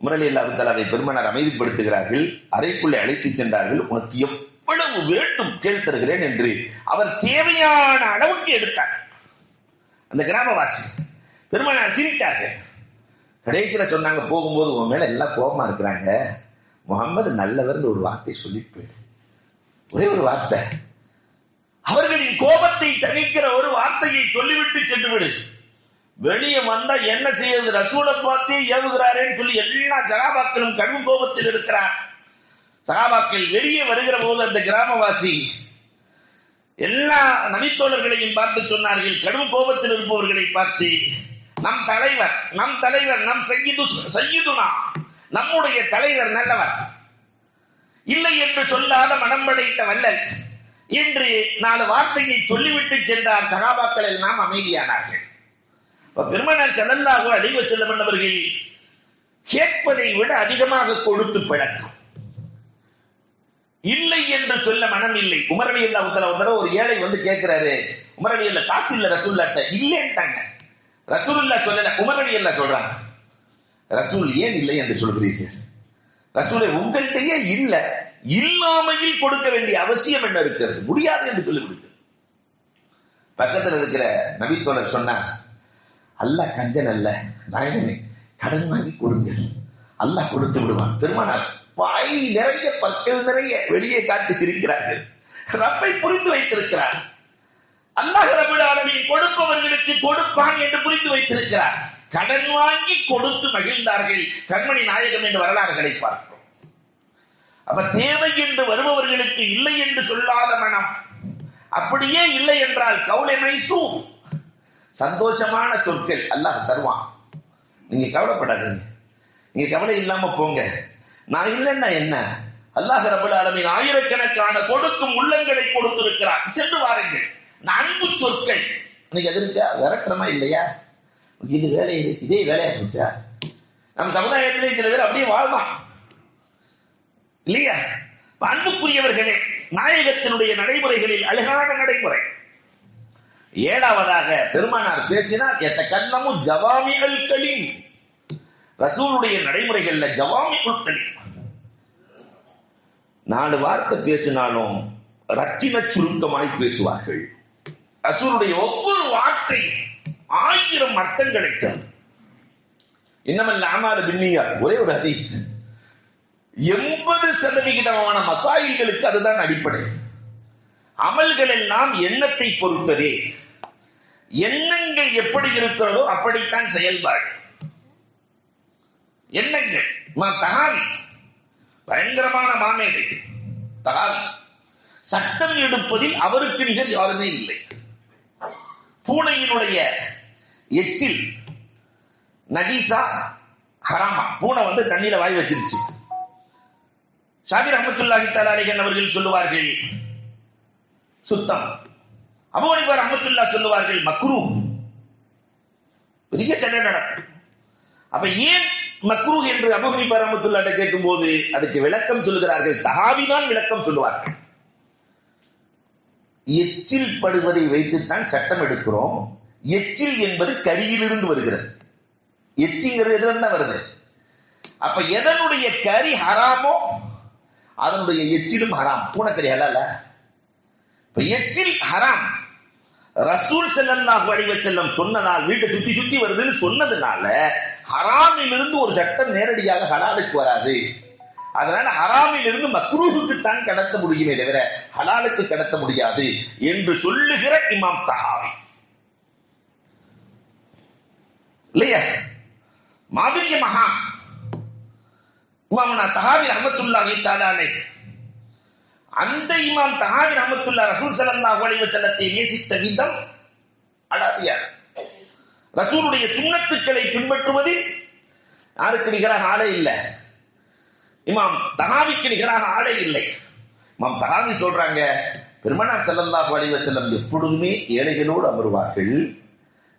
உமர் ரலியல்லாஹு தஆலாவை பெருமானார் அமைதிப்படுத்துகிறார்கள், அறைக்குள்ளே அழைத்து சென்றார்கள். உனக்கு எவ்வளவு வேண்டும் கேள் தருகிறேன் என்று அவர் தேவையான அளவுக்கு எடுத்தார். அந்த கிராமவாசி பெருமானார் சிரித்தார்கள். கடைசியில சொன்னாங்க, போகும்போது உன் மேல எல்லாம் கோபமா இருக்கிறாங்க, முஹம்மது நல்லவர்னு ஒரு வார்த்தை சொல்லிட்டு போயிடு, ஒரே ஒரு வார்த்தை, அவர்களின் கோபத்தை தணிக்கிற ஒரு வார்த்தையை சொல்லிவிட்டு சென்று விடு. வெளியே வந்தா என்ன செய்யறது, ரசூலை பார்த்தே ஏவுகிறாரேன்னு சொல்லி எல்லா சகாபாக்களும் கடும் கோபத்தில் இருக்கிறார். சகாபாக்கள் வெளியே வருகிற போது அந்த கிராமவாசி எல்லா நபித்தோழர்களையும் பார்த்து சொன்னார்கள், கடும் கோபத்தில் இருப்பவர்களை பார்த்து, நம் தலைவர் நம் சையதுனா, நம்முடைய தலைவர் நல்லவர், இல்லை என்று சொல்லாத மனம் படைத்த வல்லல் என்று 4 வார்த்தையை சொல்லிவிட்டு சென்றார். சகாபாக்கள் எல்லாம் அமைதியானார்கள். பெருமானார் ஸல்லல்லாஹு அலைஹி வஸல்லம் அவர்கள் கேட்பதை விட அதிகமாக கொடுத்து பழக்கம். இல்லை என்று சொல்ல மனம் இல்லை. உமர் ரலியல்லாஹு தஆலா ஒரு ஏழை வந்து கேட்கிறாரு, உமர் ரலியல்லாஹு காசு இல்ல ரசூலுல்லாஹ்ட்ட, இல்லைன்ட்டாங்க. ரசூலுல்லாஹ் சொல்லல, உமர் ரலியல்லாஹு சொல்றாங்க. ரசூல் ஏன் இல்லை என்று சொல்கிறீர்கள்? ரசூலை உங்கள்கிட்டயே இல்ல, இல்லாமையில் கொடுக்க வேண்டிய அவசியம் என்ன இருக்கிறது? முடியாது என்று சொல்லிவிடுங்க. பக்கத்தில் இருக்கிற நபித்தோழர் சொன்னா, அல்லாஹ் கஞ்சன் அல்ல நாயகமே, கடன் வாங்கி கொடுங்கள், அல்லாஹ் கொடுத்து விடுவான். பெருமானார் வாய் நிறைய பற்கள் நிறைய வெளியே காட்டி சிரிக்கிறார்கள். ரப்பை புரிந்து வைத்திருக்கிறார். அல்லாஹ் ரப்பல் ஆலமீன் கொடுப்பவர்களுக்கு கொடுப்பான் என்று புரிந்து வைத்திருக்கிறார். கடன் வாங்கி கொடுத்து மகிழ்ந்தார்கள் கண்மணி நாயகம் என்று வரலாறுகளை பார்க்கிறோம். அப்ப தேவை என்று வருபவர்களுக்கு இல்லை என்று சொல்லாத மனம், அப்படியே இல்லை என்றால் கவுலை மைசூர், சந்தோஷமான சொற்கள் அல்லாஹ் தருவான். நீங்க கவலைப்படாதீங்க, நீங்க கவலை இல்லாம போங்க. நான் இல்லைன்னா என்ன, அல்லாஹ் ரப்பல் ஆலமீன் ஆயிரக்கணக்கான கொடுக்கும் உள்ளங்களை கொடுத்திருக்கிறார், சென்று வாருங்கள். அன்பு சொற்கள் நீங்க எதிர்க்க விரட்டமா இல்லையா? இது வேலை, இதே வேலையா போச்சா? நம் சமுதாயத்திலே சில பேர் அப்படியே வாழ்வான் இல்லையா? அன்புக்குரியவர்களே, நாயகத்தினுடைய நடைமுறைகளில் அழகான நடைமுறை. ஏழாவதாக பெருமானார் பேசினார், எத்தகல்லமு ஜவாமிஉல் கலீம். ரசூலுடைய நடைமுறைகள்ல ஜவாமிஉல் கலீம், 4 வார்த்தை பேசினாலும் ரத்தின சுருக்கமாய் பேசுவார்கள். ரசூலுடைய ஒவ்வொரு வார்த்தை 1000 அர்த்தங்களை தரும். இன்னமல் அமாலு பின்னியாத், ஒரே ஒரு ஹதீஸ், 80% மசாயில்களுக்கு அதுதான் அடிப்படை. அமல்கள் எல்லாம் எண்ணத்தை பொறுத்ததே. எண்ணங்கள் எப்படி இருக்கிறதோ அப்படித்தான் செயல்பாடு. எண்ணங்கள் தகாவி, பயங்கரமான மாமேதை தகாவி. சட்டம் எடுப்பதில் அவருக்கு நிகர் யாருமே இல்லை. பூனையினுடைய எச்சில் நஜீசா ஹராமா, பூனை தண்ணியில வாய் வச்சிருச்சு. ஷாபிர் ரஹ்மத்துல்லாஹி தஆலா அலைஹி அவர்கள் சொல்லுவார்கள் சுத்தம். அபூ ஹனீஃபா ரஹ்மத்துல்லாஹ் சொல்லுவார்கள் மக்ரூஹ். பெரிய சண்டை நடக்கும். அப்ப ஏன் மக்ரூஹ் என்று அபூ ஹனீஃபா ரஹ்மத்துல்லாஹ் கேட்கும் போது அதுக்கு விளக்கம் சொல்லுகிறார்கள், தஹாவிதான் விளக்கம் சொல்லுவார்கள். எச்சில் படுவதை வைத்துத்தான் சட்டம் எடுக்கிறோம். எச்சில் என்பது கரியிலிருந்து வருகிறது. எச்சிங்கிறது எதுல இருந்தா வருது? அப்ப எதனுடைய கரி ஹராமோ அதனுடைய எச்சிலும் ஹராம். பூனைக்கறி ஹலால. இப்ப எச்சில் ஹராம். ரசூல் ஸல்லல்லாஹு அலைஹி வஸல்லம் சொன்னதால், வீட்டை சுத்தி சுத்தி வருதுன்னு சொன்னதுனால ஹராமில் இருந்து ஒரு சட்டம் நேரடியாக ஹலாலுக்கு வராது. அதனால ஹராமில் இருந்து மக்ரூஹுக்கு தான் கடத்த முடியுமே தவிர ஹலாலுக்கு கடத்த முடியாது என்று சொல்லுகிற இமாம் தஹாவி இல்லையா? மாபிரிய மகா இமாம் தஹாவி ரஹ்மத்துல்லாஹி தஆலா அலைஹி, அந்த இமாம் தஹாவி ரஹ்மத்துல்லாஹி ரசூல் ஸல்லல்லாஹு அலைஹி வஸல்லத்தை நேசித்த விதம் அடாதியார். ரசூலுடைய சுன்னத்துக்களை பின்பற்றுவதில் யாருக்கு நிகராக ஆளே இல்லை. இமாம் தஹாவிக்கு நிகராக ஆளே இல்லை. இமாம் தஹாவி சொல்றாங்க, பெருமானார் ஸல்லல்லாஹு அலைஹி வஸல்லம் எப்பொழுதுமே ஏழைகளோடு அமருவார்கள்,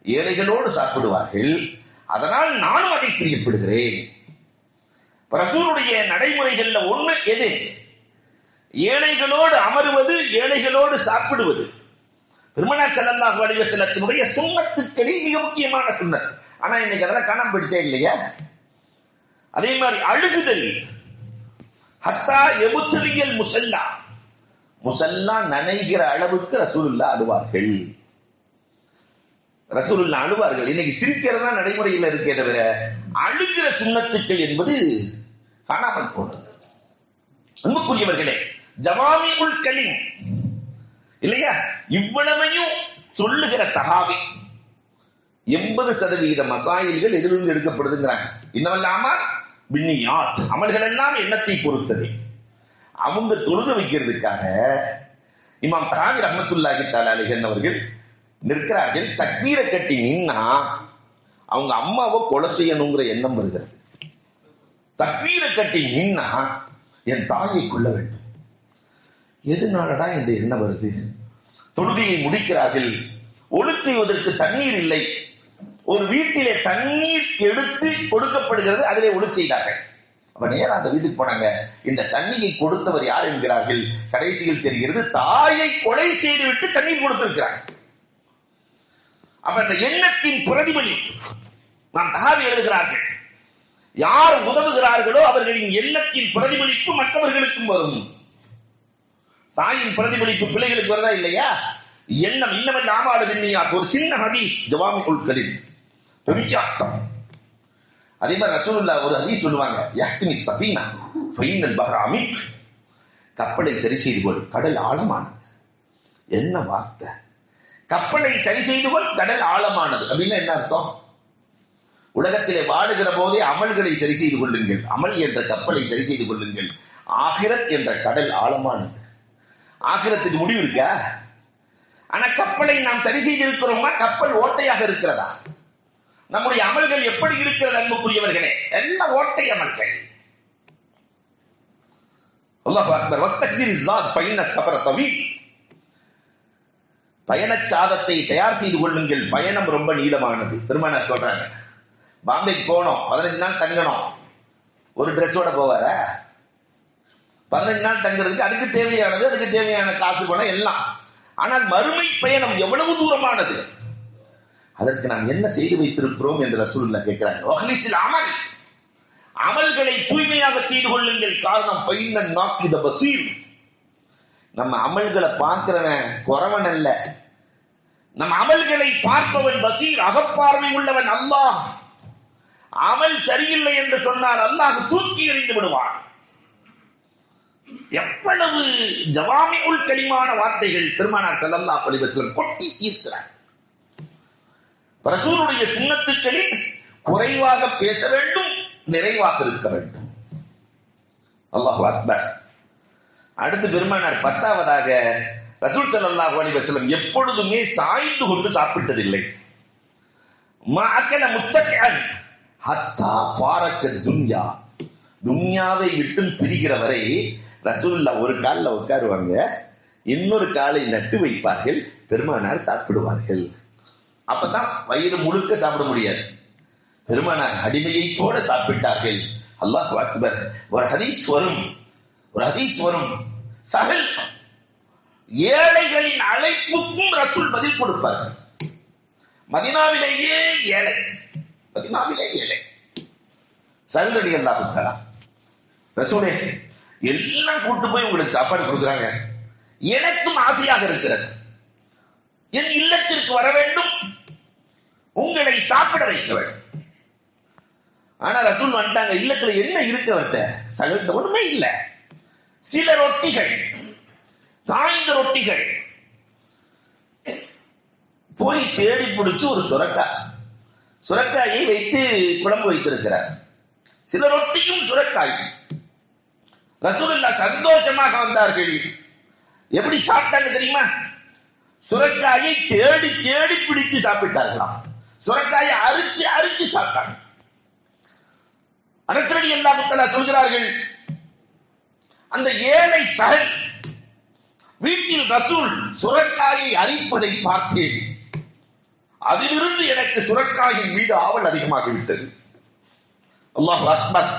ஏழைகளோடு சாப்பிடுவார்கள். அதனால் நானும் அதை பிரியப்படுகிறேன். ரசூலுடைய நடைமுறைகள்ல ஒண்ணு எது? ஏழைகளோடு அமருவது, ஏழைகளோடு சாப்பிடுவது. பெருமானார் ஸல்லல்லாஹு அலைஹி வஸல்லத்தினுடைய சுன்னத்துக்களில் மிக முக்கியமான சுன்னத். ஆனா இன்னைக்கு அதெல்லாம் காணாம போயிடுச்சே இல்லையா? அதே மாதிரி அழுகுதல், ஹத்தா எபுத்தலியல் முசல்லா, முசல்லா நனைகிற அளவுக்கு ரசூலுல்லாஹ் அழுவார்கள். ரசூலுல்லாஹ் அழுவார்கள். இன்னைக்கு சிரிக்கிறதா நடைமுறையில் இருக்கே தவிர அழுகிற சுன்னத்துக்கள் என்பது காணாமல் போனது. அன்புக்குரியவர்களே, ஜவாமிஉல் கலீம் இல்லையா? இவ்வளவையும் சொல்லுகிற தஹாவி 80% மசாயில்கள் எதிலிருந்து எடுக்கப்படுதுங்கிறாங்க. இன்னவல்லாம பின்னியாத், அமல்கள் எல்லாம் எண்ணத்தை பொறுத்தது. அவங்க தொழுது வைக்கிறதுக்காக இமாம் தஹாவி ரஹ்மத்துல்லாஹி தஆலா அலைஹி அவர்கள் நிற்கிறார்கள். தக்பீரை கட்டி நின்னா அவங்க அம்மாவை கொலை செய்யணுங்கிற எண்ணம் வருகிறது. தக்பீரை கட்டி நின்னா என் தாயை கொள்ள வேண்டும். எதனாலடா இந்த எண்ணம் வருது? தொழுகையை முடிக்கிறார்கள். ஒளி செய்வதற்கு தண்ணீர் இல்லை. ஒரு வீட்டிலே தண்ணீர் எடுத்து கொடுக்கப்படுகிறது, அதிலே ஒளி செய்தார்கள். அப்ப நேரம் அந்த வீட்டுக்கு போனாங்க. இந்த தண்ணியை கொடுத்தவர் யார் என்கிறார்கள். கடைசியில் தெரிகிறது, தாயை கொலை செய்து விட்டு தண்ணீர் கொடுத்திருக்கிறார். அப்ப அந்த எண்ணத்தின் பிரதிபலிப்பு நாம் தகாவி எழுதுகிறார்கள். யார் உதவுகிறார்களோ அவர்களின் எண்ணத்தின் பிரதிபலிப்பு மற்றவர்களுக்கும் வரும். தாயின் பிரதிபலிப்பு பிள்ளைகளுக்கு வருதா இல்லையா? எண்ணம் இன்னமல்ல ஆமாடு விண்ணியாக்கு ஒரு சின்ன ஹதீஸ் ஜவாமிஉல் கலீம், பெரிய அர்த்தம். அதே மாதிரி ரசூலுல்லாஹ் ஒரு ஹதீஸ் சொல்லுவாங்க, யஹ்மி ஸஃபீனா ஃபைனல் பஹ்ர அமீக், கப்பலை சரி செய்து கொள், கடல் ஆழமானது. என்ன வார்த்தை! கப்பலை சரி செய்து கொள், கடல் ஆழமானது அப்படின்னு என்ன அர்த்தம்? உலகத்திலே வாழுகிற போதே அமல்களை சரி செய்து கொள்ளுங்கள், அமல் என்ற கப்பலை சரி செய்து கொள்ளுங்கள். ஆகிரத் என்ற கடல் ஆழமானது. ஆகிரத்துக்கு முடிவு இருக்கா? ஆனா கப்பலை நாம் சரி செய்திருக்கிறோமா? கப்பல் ஓட்டையாக இருக்கிறதா? நம்முடைய அமல்கள் எப்படி இருக்கிறது அன்புக்குரியவர்களே? எல்லாம் ஓட்டை அமல்கள். அல்லாஹ் அக்பர். வஸ்தக்ஸிர் ஸாத் ஃபைன ஸஃபர தவீல், பயணச்சாதத்தை தயார் செய்து கொள்ளுங்கள், பயணம் ரொம்ப நீளமானது. பெருமானார் சொல்றாங்க, பாம்பேக்கு போனோம், 15 நாள் தங்கணும். ஒரு ட்ரெஸ்ஸோட போவார? 15 நாள் தங்குறதுக்கு அதுக்கு தேவையானது, அதுக்கு தேவையான காசு பணம் எல்லாம். ஆனால் மறுமை பயணம் எவ்வளவு தூரமானது, அதற்கு நாம் என்ன செய்து வைத்திருக்கிறோம் என்று ரசூலுல்லாஹ் கேட்கிறாங்க. வஹ்லிஸில் அமல், அமல்களை தூய்மையாக செய்து கொள்ளுங்கள். காரணம் ஃபைனன் நாக்கித பஸீர், நம்ம அமல்களை பார்க்கிறவன் குறவன் அல்ல, நம் அமல்களை பார்ப்பவன் பசீர், அகப்பார்வை உள்ளவன் அல்லாஹ். அமல் சரியில்லை என்று சொன்னால் அல்லாஹ் தூக்கி எறிந்து விடுவான். எவ்வளவு ஜவாமிஉல் கலிமான வார்த்தைகள் பெருமானார் ஸல்லல்லாஹு அலைஹி வஸல்லம் கொட்டி தீர்க்கிறார். ரசூலுடைய சுன்னத்துக்களில் குறைவாக பேச வேண்டும், நிறைவாக இருக்க வேண்டும். அல்லாஹு அக்பர். அடுத்து பெருமானார் 10வதாக ரசூல் ஸல்லல்லாஹு அலைஹி வஸல்லம் எப்பொழுதுமே சாய்ந்து கொண்டு சாப்பிட்டதில்லை. மஅக்கல முத்தகிஅன் ஹத்தா ஃபாரக்க துன்யா, துன்யாவை விட்டு பிரிகிற வரை ரசூலுல்லாஹ் ஒரு கால்ல உட்காருவாங்க, இன்னொரு காலை நட்டு வைப்பார்கள், பெருமானார் சாப்பிடுவார்கள். அப்பதான் வயிறு முழுக்க சாப்பிட முடியாது. பெருமானார் அடிமையை போல சாப்பிட்டார்கள். அல்லாஹு அக்பர். ஒரு ஹதீஸ் வரும், சஹல் ஏழைகளின் அழைப்புக்கும் ரசூல் பதில் கொடுப்பார்கள். மதீனாவிலேயே ஏழை, சஹல் ரலியல்லாஹு தஆலா, ரசூலே எல்லாம் கூட்டு போய் உங்களுக்கு சாப்பாடு கொடுக்குறாங்க, எனக்கும் ஆசையாக இருக்கிறது, என் இல்லத்திற்கு வர வேண்டும், உங்களை சாப்பிட வைக்க வேண்டும். ஆனா ரசூல் வந்துட்டாங்க, இல்லத்துல என்ன இருக்க வந்த சகல்கிட்ட ஒண்ணுமே இல்ல, சில ரொட்டிகள், காய்ந்த ரொட்டிகள். போய் தேடி பிடிச்சு ஒரு சுரக்காயை வைத்து குழம்பு வைத்திருக்கிறார், சில ரொட்டியும் சுரக்காய். ரசூலுல்லாஹ் சந்தோஷமாக வந்தார்கள். எப்படி சாப்பிட்டாங்க தெரியுமா? சுரக்காயை தேடி தேடி பிடித்து சாப்பிட்டார்களாம். சுரக்காயை அரிச்சு சாப்பிட்டாங்க. அனஸ் ரலியல்லாஹு தஆலா சொல்கிறார்கள், அந்த ஏழை சஹல் வீட்டில் ரசூல் சுரக்காயை அரிப்பதை பார்த்தேன், அதிலிருந்து எனக்கு சுரக்காயின் மீது ஆவல் அதிகமாகிவிட்டது. அல்லாஹு அக்பர்.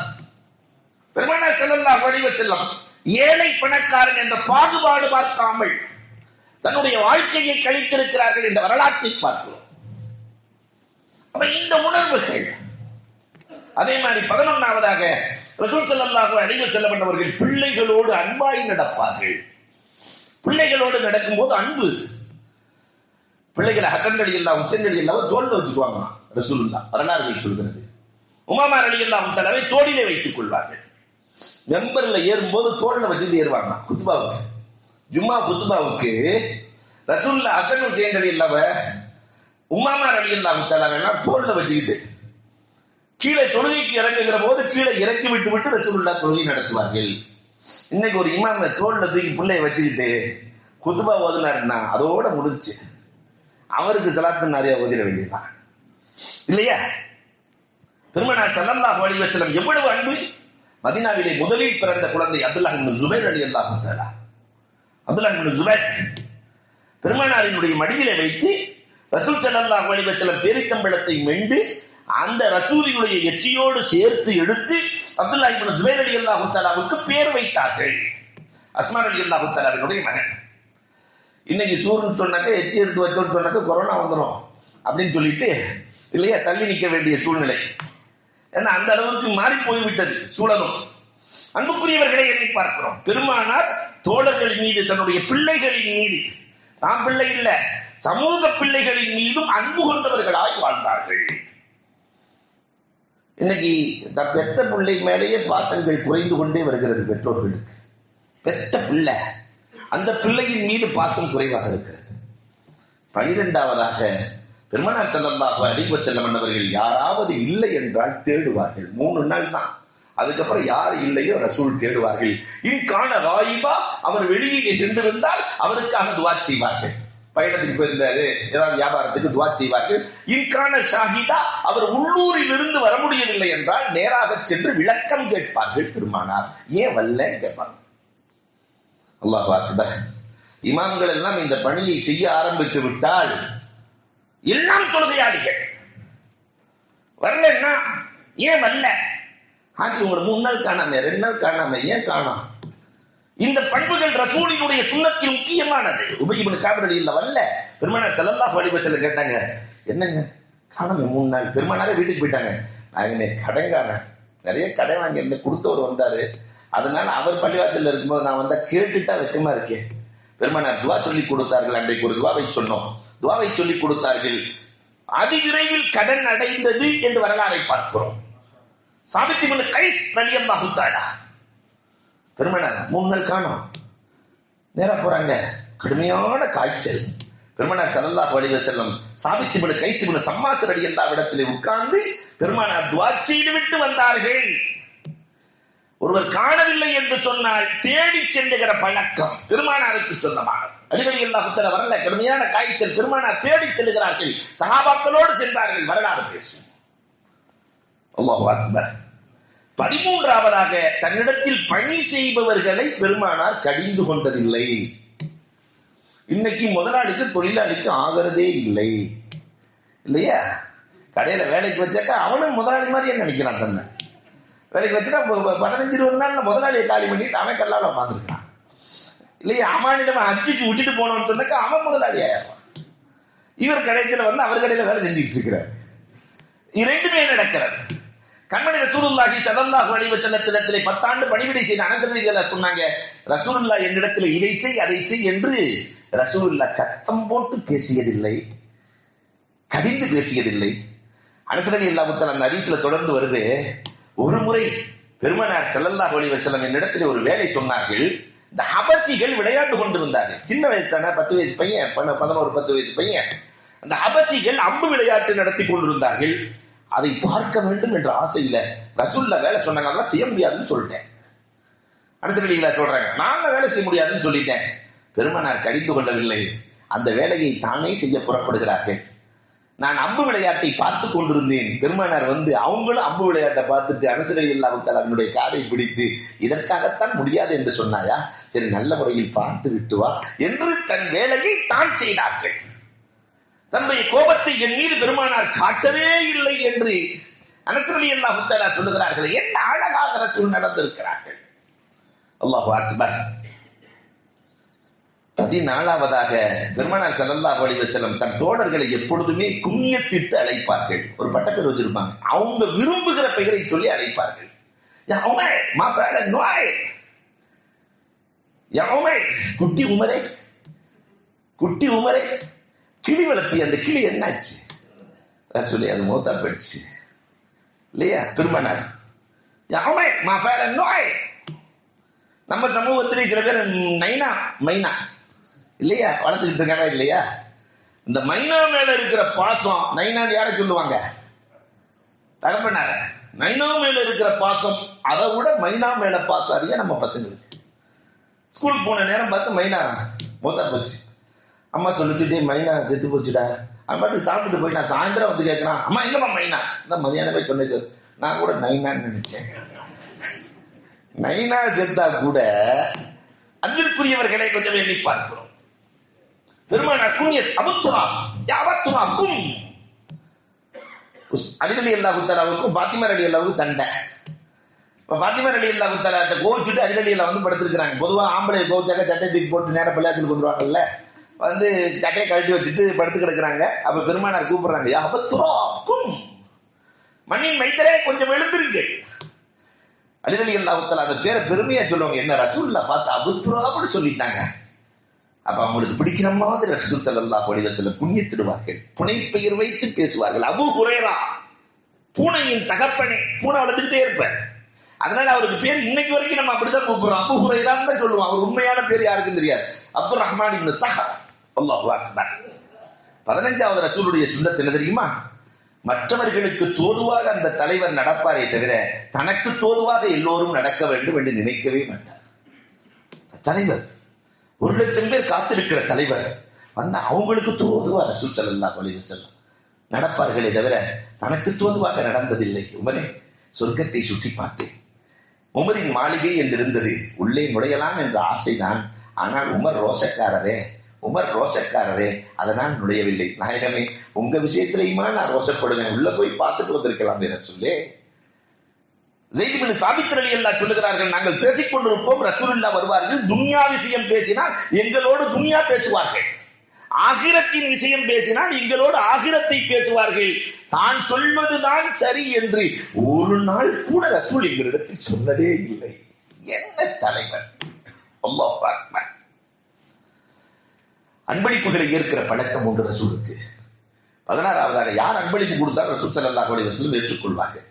பெருமானார் ஸல்லல்லாஹு அலைஹி வஸல்லம் ஏழை பணக்காரன் என்ற பாகுபாடு பார்க்காமல் தன்னுடைய வாழ்க்கையை கழித்திருக்கிறார்கள் என்ற வரலாற்றை பார்க்கிறோம். அப்ப இந்த உணர்வுகள். அதே மாதிரி 11வதாக ரசூல் ஸல்லல்லாஹு அலைஹி வஸல்லம் அவர்கள் பிள்ளைகளோடு அன்பாய் நடப்பார்கள். பிள்ளைகளோடு நடக்கும்போது அன்பு. பிள்ளைகளை ஹசன் ரலியல்லாஹு ஹுசைன் ரலியல்லாஹு தோள்ல வச்சுக்குவாங்க ரசூலுல்லாஹ், வரலாறுகள் சொல்கிறது. உமாமா ரலியல்லாஹு தஆலாவை தோளிலே வைத்துக் கொள்வார்கள். மெம்பர்ல ஏறும்போது தோல்ல வச்சுட்டு ஏறுவாங்க. குத்பாவுக்கு, ஜும்மா குத்பாவுக்கு ரசூலுல்லாஹ் ஹசன் ஹுசைன் ரலியல்லாஹு உமாமா ரலியல்லாஹு தஆலாவை தோல்ல வச்சுக்கிட்டு கீழே தொழுகைக்கு இறங்குகிற போது கீழே இறக்கி விட்டு ரசூலுல்லாஹ் தொழுகை நடத்துவார்கள். இன்னைக்கு ஒரு இமாம தோல்ல தூக்கி பிள்ளைய வச்சுக்கிட்டு குத்பா ஓதுனாருன்னா அதோட முடிச்சு, அவருக்கு ஸலாத்து நிறைய ஓதிட வேண்டியதுதான் இல்லையா? பெருமானார் ஸல்லல்லாஹு அலைஹி வஸல்லம் எவ்வளவு அன்பு! மதீனாவிலே முதலில் பிறந்த குழந்தை அப்துல்லாஹ் இப்னு ஸுபைர் ரலியல்லாஹு தஆலா, அப்துல்லாஹ் இப்னு ஸுபைர் பெருமானாரினுடைய மடியிலே வைத்து ரசூல் ஸல்லல்லாஹு அலைஹி வஸல்லம் பேரித்தம்பழத்தை மெண்டு அந்த ரசூலினுடைய எச்சியோடு சேர்த்து எடுத்து அப்துல்லாஹ் இப்னு ஸுபைர் ரலியல்லாஹு தஆலாவுக்கு பேர் வைத்தார்கள். அஸ்மா ரலியல்லாஹு தஆலாவினுடைய மகன். இன்னைக்கு சூரன் சொன்னாக்க எச்சி எடுத்து வச்சோன்னு சொன்னாக்க கொரோனா வந்துடும். அப்படின்னு சொல்லிட்டு இல்லையா தள்ளி நிற்க வேண்டிய சூழ்நிலை. ஏன்னா அந்த அளவுக்கு மாறி போய்விட்டது சூழலும். அன்புக்குரியவர்களை எண்ணி பார்க்கிறோம், பெருமானார் தோழர்கள் மீது, தன்னுடைய பிள்ளைகளின் மீது, தாம் பிள்ளை இல்ல சமூக பிள்ளைகளின் மீதும் அன்பு கொண்டவர்களாய் வாழ்ந்தார்கள். இன்னைக்கு பெற்ற பிள்ளை மேலேயே பாசங்கள் குறைந்து கொண்டே வருகிறது பெற்றோர்களுக்கு. பெற்ற பிள்ளை, அந்த பிள்ளையின் மீது பாசம் குறைவாக இருக்கிறது. 12வதாக பெருமானார் ஸல்லல்லாஹு அலைஹி வஸல்லம் அவர்கள் யாராவது இல்லை என்றால் தேடுவார்கள். 3 நாள் தான், அதுக்கப்புறம் யார் இல்லையோ ரசூல் தேடுவார்கள். இன்கான காயிபா, அவர் வெளியே சென்றிருந்தால் அவருக்காக துவா செய்வார்கள். பயணத்துக்கு போயிருந்தாரு, ஏதாவது வியாபாரத்துக்கு துவா செய்வார்கள். இன்கான ஷாஹிதா, அவர் உள்ளூரில் இருந்து வர முடியவில்லை என்றால் நேராக சென்று விளக்கம் கேட்பார்கள். பெருமானார் ஏன் வரலன்னு கேட்பாங்க. அல்லாஹ் அக்பர். இமாம்கள் எல்லாம் இந்த பணியை செய்ய ஆரம்பித்து விட்டால் எல்லாம் தொழுகையாளிகள். வரலன்னா ஏன் வரல? ஆச்சு ஒரு 3 நாள் காணாம, 2 நாள் காணாம, ஏன் காணாம்? இந்த பண்புகள் ரசூலினுடைய சுன்னத்தில் முக்கியமானது. உபய் இப்னு கஅப் ரலியல்லாஹு வரல. பெருமானார் ஸல்லல்லாஹு அலைஹி வஸல்லம் கேட்டாங்க, என்னங்க காணாம 3 நாள்? பெருமானாரே வீட்டுக்கு போயிட்டாங்க. நாங்க கடைங்காரன், நிறைய கடை வாங்கி இருந்து கொடுத்தவர் வந்தாரு, அதனால அவர் பள்ளிவாசல்ல இருக்கும்போது நான் வந்தா கேட்டுட்டா வெக்கமா இருக்கேன். பெருமானார் துவா சொல்லி கொடுத்தார்கள். அன்றைக்கு ஒரு துவாவை சொன்னோம், துவாவை சொல்லி கொடுத்தார்கள். அதிவிரைவில் கடன் அடைந்தது என்று வரலாறை பார்க்கிறோம். சாபித் இப்னு கைஸ் ரலியல்லாஹு தஆலா, பெருமானார் 3 நாள் காணோம், நேரா போறாங்க, கடுமையான காய்ச்சல். பெருமானார் ஸல்லல்லாஹு அலைஹி வஸல்லம் சாபித் இப்னு கைஸ் இப்னு சம்மாஸ் ரலியல்லாஹு இடத்திலே உட்கார்ந்து பெருமானார் துஆ செய்து விட்டு வந்தார்கள். ஒருவர் காணவில்லை என்று சொன்னால் தேடி செல்லுகிற பழக்கம் பெருமானாருக்கு சொந்தமானது. அலி ரலியல்லாஹு தஆலா வரல, கடுமையான காய்ச்சல், பெருமானார் தேடி செல்லுகிறார்கள், சஹாபாக்களோடு சென்றார்கள், வரலாறு பேசும். அல்லாஹு அக்பர். 13வதாக தன்னிடத்தில் பணி செய்பவர்களை பெருமானார் கடிந்து கொண்டதில்லை. இன்னைக்கு முதலாளிக்கு தொழிலாளிக்கு ஆகிறதே இல்லை இல்லையா? கடையில வேலைக்கு வச்சாக்கா அவனும் முதலாளி மாதிரியே நினைக்கிறான். தன்னை வேலைக்கு வச்சுட்டா 15-20 நாள்ல முதலாளியை காலி பண்ணிட்டு அவன் கல்லால உட்காந்துருக்கான் இல்லையா? அமானிதமா அச்சுக்கு விட்டுட்டு போனோம்னு சொன்னாக்கா அவன் முதலாளி ஆயிடுவான். இவர் கடைசியில வந்து அவர் கடையில வேலை செஞ்சுட்டு இருக்கிறார். இரண்டுமே நடக்கிறது. கண்மணி ரசூலுல்லாஹி ஸல்லல்லாஹு அலைஹி வஸல்லத்திடத்திலே 10 ஆண்டு பணிவிடை செய்த அனஸ் ரலியல்லாஹு சொன்னாங்க, ரசூலுல்லாஹ் என்னிடத்தில் இதை செய் அதை செய் என்று ரசூலுல்லாஹ் கத்தம் போட்டு பேசியதில்லை, கடிந்து பேசியதில்லை. அனஸ் ரலியல்லாஹு தஆலா அந்த ஹதீஸ்ல தொடர்ந்து வருது. ஒரு முறை பெருமானார் ஸல்லல்லாஹு அலைஹி வஸல்லம் என்னிடத்தில் ஒரு வேலை சொன்னார்கள். இந்த ஹபசிகள் விளையாண்டு கொண்டிருந்தார்கள். சின்ன வயசு தானே, 10 வயசு பையன், 11-10 வயசு பையன். அந்த ஹபசிகள் அம்பு விளையாட்டு நடத்தி கொண்டிருந்தார்கள். அதை பார்க்க வேண்டும் என்ற ஆசையில ரசூலுல்லாஹ் வேலை சொன்னாங்க, அதெல்லாம் செய்ய முடியாதுன்னு சொல்லிட்டேன். அனஸ் ரலியல்லாஹு சொல்றாங்க, நான் வேலை செய்ய முடியாதுன்னு சொல்லிட்டேன். பெருமானார் கடிந்து கொள்ளவில்லை, அந்த வேலையை தானே செய்ய புறப்படுகிறார்கள். நான் அம்பு விளையாட்டை பார்த்து கொண்டிருந்தேன். பெருமானார் வந்து அவங்களும் அம்பு விளையாட்டை பார்த்துட்டு அனஸ் ரலியல்லாஹு தஆலா அவனுடைய காதை பிடித்து, இதற்காகத்தான் முடியாது என்று சொன்னாயா, சரி நல்ல முறையில் பார்த்து விட்டு வா என்று தன் வேலையை தான் செய்தார்கள். தன்னுடைய கோபத்தை என் மீது பெருமானார் காட்டவே இல்லை என்று அனஸ் ரலியல்லாஹு தஆலா சொல்லுகிறார்கள். என்ன அழகாக ரசூல் நடந்திருக்கிறார்கள். அல்லாஹு அக்பர். 14வதாக பெருமானார் ஸல்லல்லாஹு அலைஹி வஸல்லம் தன் தோழர்களை எப்பொழுதுமே கும்யத்திட்டு அழைப்பார்கள். ஒரு பட்டப்பேர் வச்சிருப்பாங்க, அவங்க விரும்புகிற பெயரை சொல்லி அழைப்பார்கள். யா உமர் மா ஃபஅல நுஐ, யா உமர் குட்டி உமரே, குட்டி உமரே. கிளி வளர்த்தி அந்த கிளி என்னாச்சு? ரசூலே அது மௌத்தா போயிடுச்சு இல்லையா? பெருமானார் யா உமர் மா ஃபஅல நுஐ. நம்ம சமூகத்திலே சில பேர் நைனா மைனா இல்லையா வளர்த்துக்கிட்டு இருக்கானா இல்லையா? இந்த மைனா மேல இருக்கிற பாசம், நைனான்னு யாரை சொல்லுவாங்க? தகப்பனார. நைனா மேல இருக்கிற பாசம் அதை விட மைனா மேல பாசம் அதிகம் நம்ம பசங்களுக்கு. ஸ்கூலுக்கு போன நேரம் பார்த்து மைனா மொத்தா போச்சு. அம்மா சொல்லிச்சுட்டே மைனா செத்து போச்சுடா. அவன் பாட்டு சாப்பிட்டுட்டு போய் நான் சாயந்தரம் வந்து கேட்கறான், அம்மா எங்கம்மா மைனா? இந்த மதியானம் போய் சொன்னது, நான் கூட நைனான்னு நினைச்சேன். நைனா செத்தா கூட அன்பிற்குரியவர்களை கொஞ்சம் எண்ணி பார்க்கிறோம். பெருமானார் குனியத் அபுத்துரா யாவத்துரா கும். அலி ரலியல்லாஹு தஆலாவுக்கும் ஃபாத்திமா ரலியல்லாஹுக்கும் சண்டை. இப்போ ஃபாத்திமா ரலியல்லாஹு தஆலாட்ட கோவிச்சுட்டு அலி ரலியல்லாஹு வந்து படுத்திருக்கிறாங்க. பொதுவாக ஆம்பளை கோவிச்சாக்க சட்டை தூக்கி போட்டு நேரம் பள்ளியாச்சலுக்கு வந்துருவாங்கல்ல. வந்து சட்டையை கழட்டி வச்சுட்டு படுத்து கிடக்குறாங்க. அப்ப பெருமானார் கூப்பிடுறாங்க, யா அபுத்ராக்கும், மண்ணின் மைத்தரே கொஞ்சம் எழுந்திருக்கு. அலி ரலியல்லாஹு தஆலா அந்த பேரை பெருமையா சொல்லுவாங்க. என்ன ரசூலுல்லாஹ் பார்த்து அபுத்ரான்னு சொல்லிட்டாங்க. அப்ப அவங்களுக்கு பிடிக்கிற மாதிரி ரசூல் ஸல்லல்லாஹு அலைஹி வஸல்லம் புண்ணியத்திடுவார்கள், புனைப்பெயர் வைத்து பேசுவார்கள். அபூ ஹுரைரா, பூனையின் தகப்பனே. பூனை வளர்ந்துட்டே இருப்பார், அதனால அவருக்கு பேர் இன்னைக்கு வரைக்கும் நம்ம அப்படிதான் கூப்பிடுறோம், அபூ ஹுரைரான்னு தான் சொல்லுவோம். அவர் உண்மையான பேர் யாருக்கும் தெரியாது. அப்துல் ரஹ்மான் இப்னு ஸஹர். அல்லாஹு அக்பர். 15வது ரசூலுடைய சுன்னத் என்ன தெரியுமா? மற்றவர்களுக்கு தோதுவாக அந்த தலைவர் நடப்பாரே தவிர தனக்கு தோதுவாக எல்லோரும் நடக்க வேண்டும் என்று நினைக்கவே மாட்டார். தலைவர் 1,00,000 பேர் காத்திருக்கிற தலைவர் வந்தா அவங்களுக்கு தோதுவாக ரசூல் ஸல்லல்லாஹு அலைஹி வஸல்லம் நடப்பார்களே தவிர தனக்கு தோதுவாக நடந்ததில்லை. உமரே, சொர்க்கத்தை சுற்றி பார்த்தேன். உமரின் மாளிகை என்று இருந்தது, உள்ளே நுழையலாம் என்ற ஆசைதான். ஆனால் உமர் ரோசக்காரரே, அதனால் நுழையவில்லை. நாயகமே, உங்க விஷயத்திலையுமா நான் ரோசப்படுவேன், உள்ள போய் பார்த்துட்டு வந்திருக்கலாம் ரசூலே. ஸைத் இப்னு சாபித் ரலியல்லாஹு சொல்லுகிறார்கள், நாங்கள் பேசிக் கொண்டிருப்போம், ரசூலுல்லாஹ் வருவார்கள். துன்யா விஷயம் பேசினால் எங்களோடு துன்யா பேசுவார்கள், ஆகிரத்தின் விஷயம் பேசினால் எங்களோடு ஆகிரத்தை பேசுவார்கள். தான் சொல்வதுதான் சரி என்று ஒரு நாள் கூட ரசூல் எங்களிடத்தில் சொன்னதே இல்லை. என்ன தலைவர்! அல்லாஹ் அக்பர். அன்பளிப்புகளை ஏற்கிற பழக்கம் உண்டு ரசூலுக்கு. 16வதாக யார் அன்பளிப்பு கொடுத்தால் ரசூல் ஸல்லல்லாஹு அலைஹி வஸல்லம் ஏற்றுக்கொள்வார்கள்.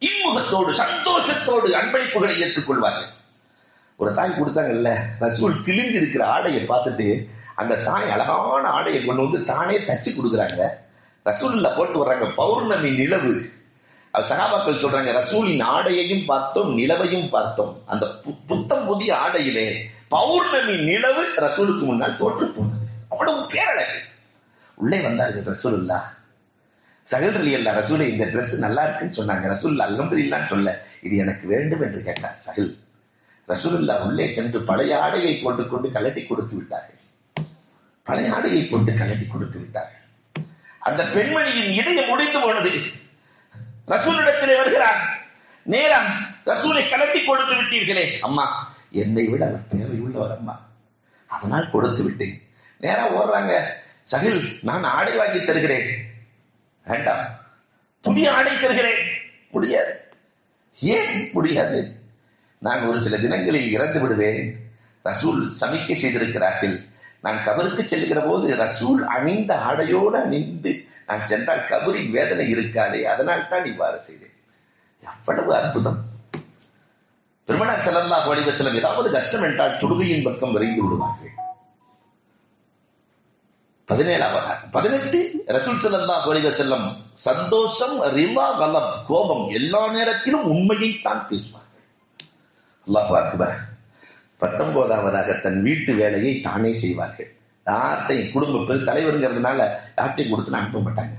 இன்முகத்தோடு சந்தோஷத்தோடு அன்பளிப்புகளை ஏற்றுக்கொள்வார்கள். ஒரு தாய் கொடுத்தாங்கல்ல, ரசூல் கிழிஞ்சு இருக்கிற ஆடையை பார்த்துட்டு அந்த தாய் அழகான ஆடையை கொண்டு வந்து தானே தச்சு கொடுக்குறாங்க. ரசூலுல்லாஹ் போட்டு வர்றாங்க. பௌர்ணமி நிலவு. சஹாபாக்கள் சொல்றாங்க, ரசூலின் ஆடையையும் பார்த்தோம், நிலவையும் பார்த்தோம். அந்த புத்தம் புதிய ஆடையிலே பௌர்ணமி நிலவு ரசூலுக்கு முன்னால் தோற்று போனது. அவ்வளவு பேரழகு. உள்ளே வந்தார்கள் ரசூலுல்லாஹ். ஸஹல் ரலியல்லாஹு ரசூலே, இந்த ட்ரெஸ் நல்லா இருக்குன்னு சொன்னாங்க. ரசூலுல்லாஹ் அல்ஹம்துலில்லாஹ்னு சொல்ல, இது எனக்கு வேண்டும் என்று கேட்டார் ஸஹல். ரசூலுல்லாஹ் உள்ளே சென்று பழைய ஆடையை கொண்டு கலட்டி கொடுத்து விட்டார்கள். அந்த பெண்மணியின் இதயம் முடிந்து போனது. ரசூலிடத்திலே வருகிறார். நேரம் ரசூலை கலட்டி கொடுத்து விட்டீர்களே. அம்மா, என்னை விட அவர் தேவை உள்ளவர் அம்மா, அதனால் கொடுத்து விட்டேன். நேரம் ஓடுறாங்க. ஸஹல், நான் ஆடை வாங்கி தருகிறேன். வேண்டாம், புதிய ஆடை தருகிறேன். முடியாது. ஏன் முடியாது? நான் ஒரு சில தினங்களில் இறந்து விடுவேன். ரசூல் சமிக்கை செய்திருக்கிறார்கள், நான் கபருக்கு செல்கிற போது ரசூல் அணிந்த ஆடையோடு அணிந்து நான் சென்றால் கபரின் வேதனை இருக்காதே, அதனால் தான் இவ்வாறு செய்தேன். எவ்வளவு அற்புதம்! பெருமானார் ஸல்லல்லாஹு அலைஹி வஸல்லம் ஏதாவது கஷ்டம் என்றால் தொழுகையின் பக்கம் விரைந்து விடுவார்கள். 18 ரசூல் ஸல்லல்லாஹு அலைஹி வஸல்லம் சந்தோஷம், ரிலா, கலப், கோபம், எல்லா நேரத்திலும் உண்மையை தான் பேசுவார்கள். அல்லாஹு அக்பர். 19வதாக தன் வீட்டு வேலையை தானே செய்வார்கள். யார்ட்டையும், குடும்ப தலைவருங்கிறதுனால யார்ட்டையும் கொடுத்து அனுப்ப மாட்டாங்க.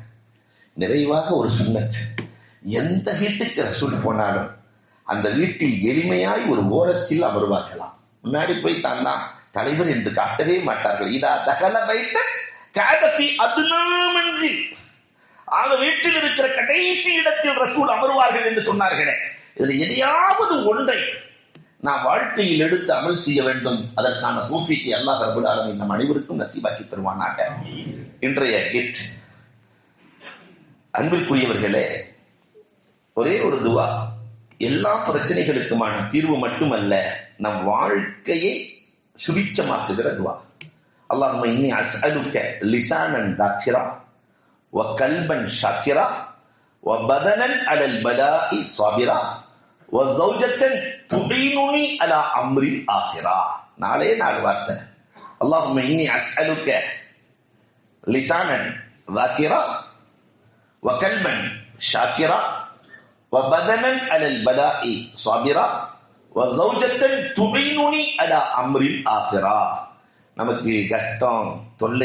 நிறைவாக ஒரு சுன்னத், எந்த வீட்டுக்கு ரசூல் போனாலும் அந்த வீட்டில் எளிமையாய் ஒரு ஓரத்தில் அமர்வார்களாம். முன்னாடி போய் தான் தலைவர் என்று காட்டவே மாட்டார்கள். இதா தகல வைத்த காதபி அதுனா மன்சில், ஆக வீட்டில் இருக்கிற கடைசி இடத்தில் ரசூல் அமர்வார்கள் என்று சொன்னார்களே. இதுல எதையாவது ஒன்றை நாம் வாழ்க்கையில் எடுத்து அமல் செய்ய வேண்டும். அதற்கான தௌஃபீக்கை அல்லாஹ் ரப்பல் ஆலமீன் நம் அனைவருக்கும் நசீபாக்கி தருவானாக. இன்றைய கிட், அன்பிற்குரியவர்களே, ஒரே ஒரு துவா, எல்லா பிரச்சனைகளுக்குமான தீர்வு மட்டுமல்ல, நம் வாழ்க்கையை சுபிட்சமாக்குகிற துவா. அல்லாஹும்ம இன்னி அஸ்அலுக லிசானன் தாக்கிரா வ கல்பன் ஷாக்கிரா வ பதனன் அலல் பலாஇ ஸாபிரா வ ஸௌஜத்தன் துஈனுனி அலா அம்ரில் ஆகிரா. நாளே 4 வார்த்தை. அல்லாஹும்ம இன்னி அஸ்அலுக லிசானன் தாக்கிரா வ கல்பன் ஷாக்கிரா வ பதனன் அலல் பலாஇ ஸாபிரா வ ஸௌஜத்தன் துஈனுனி அலா அம்ரில் ஆகிரா. நமக்கு கஷ்டம், தொல்லை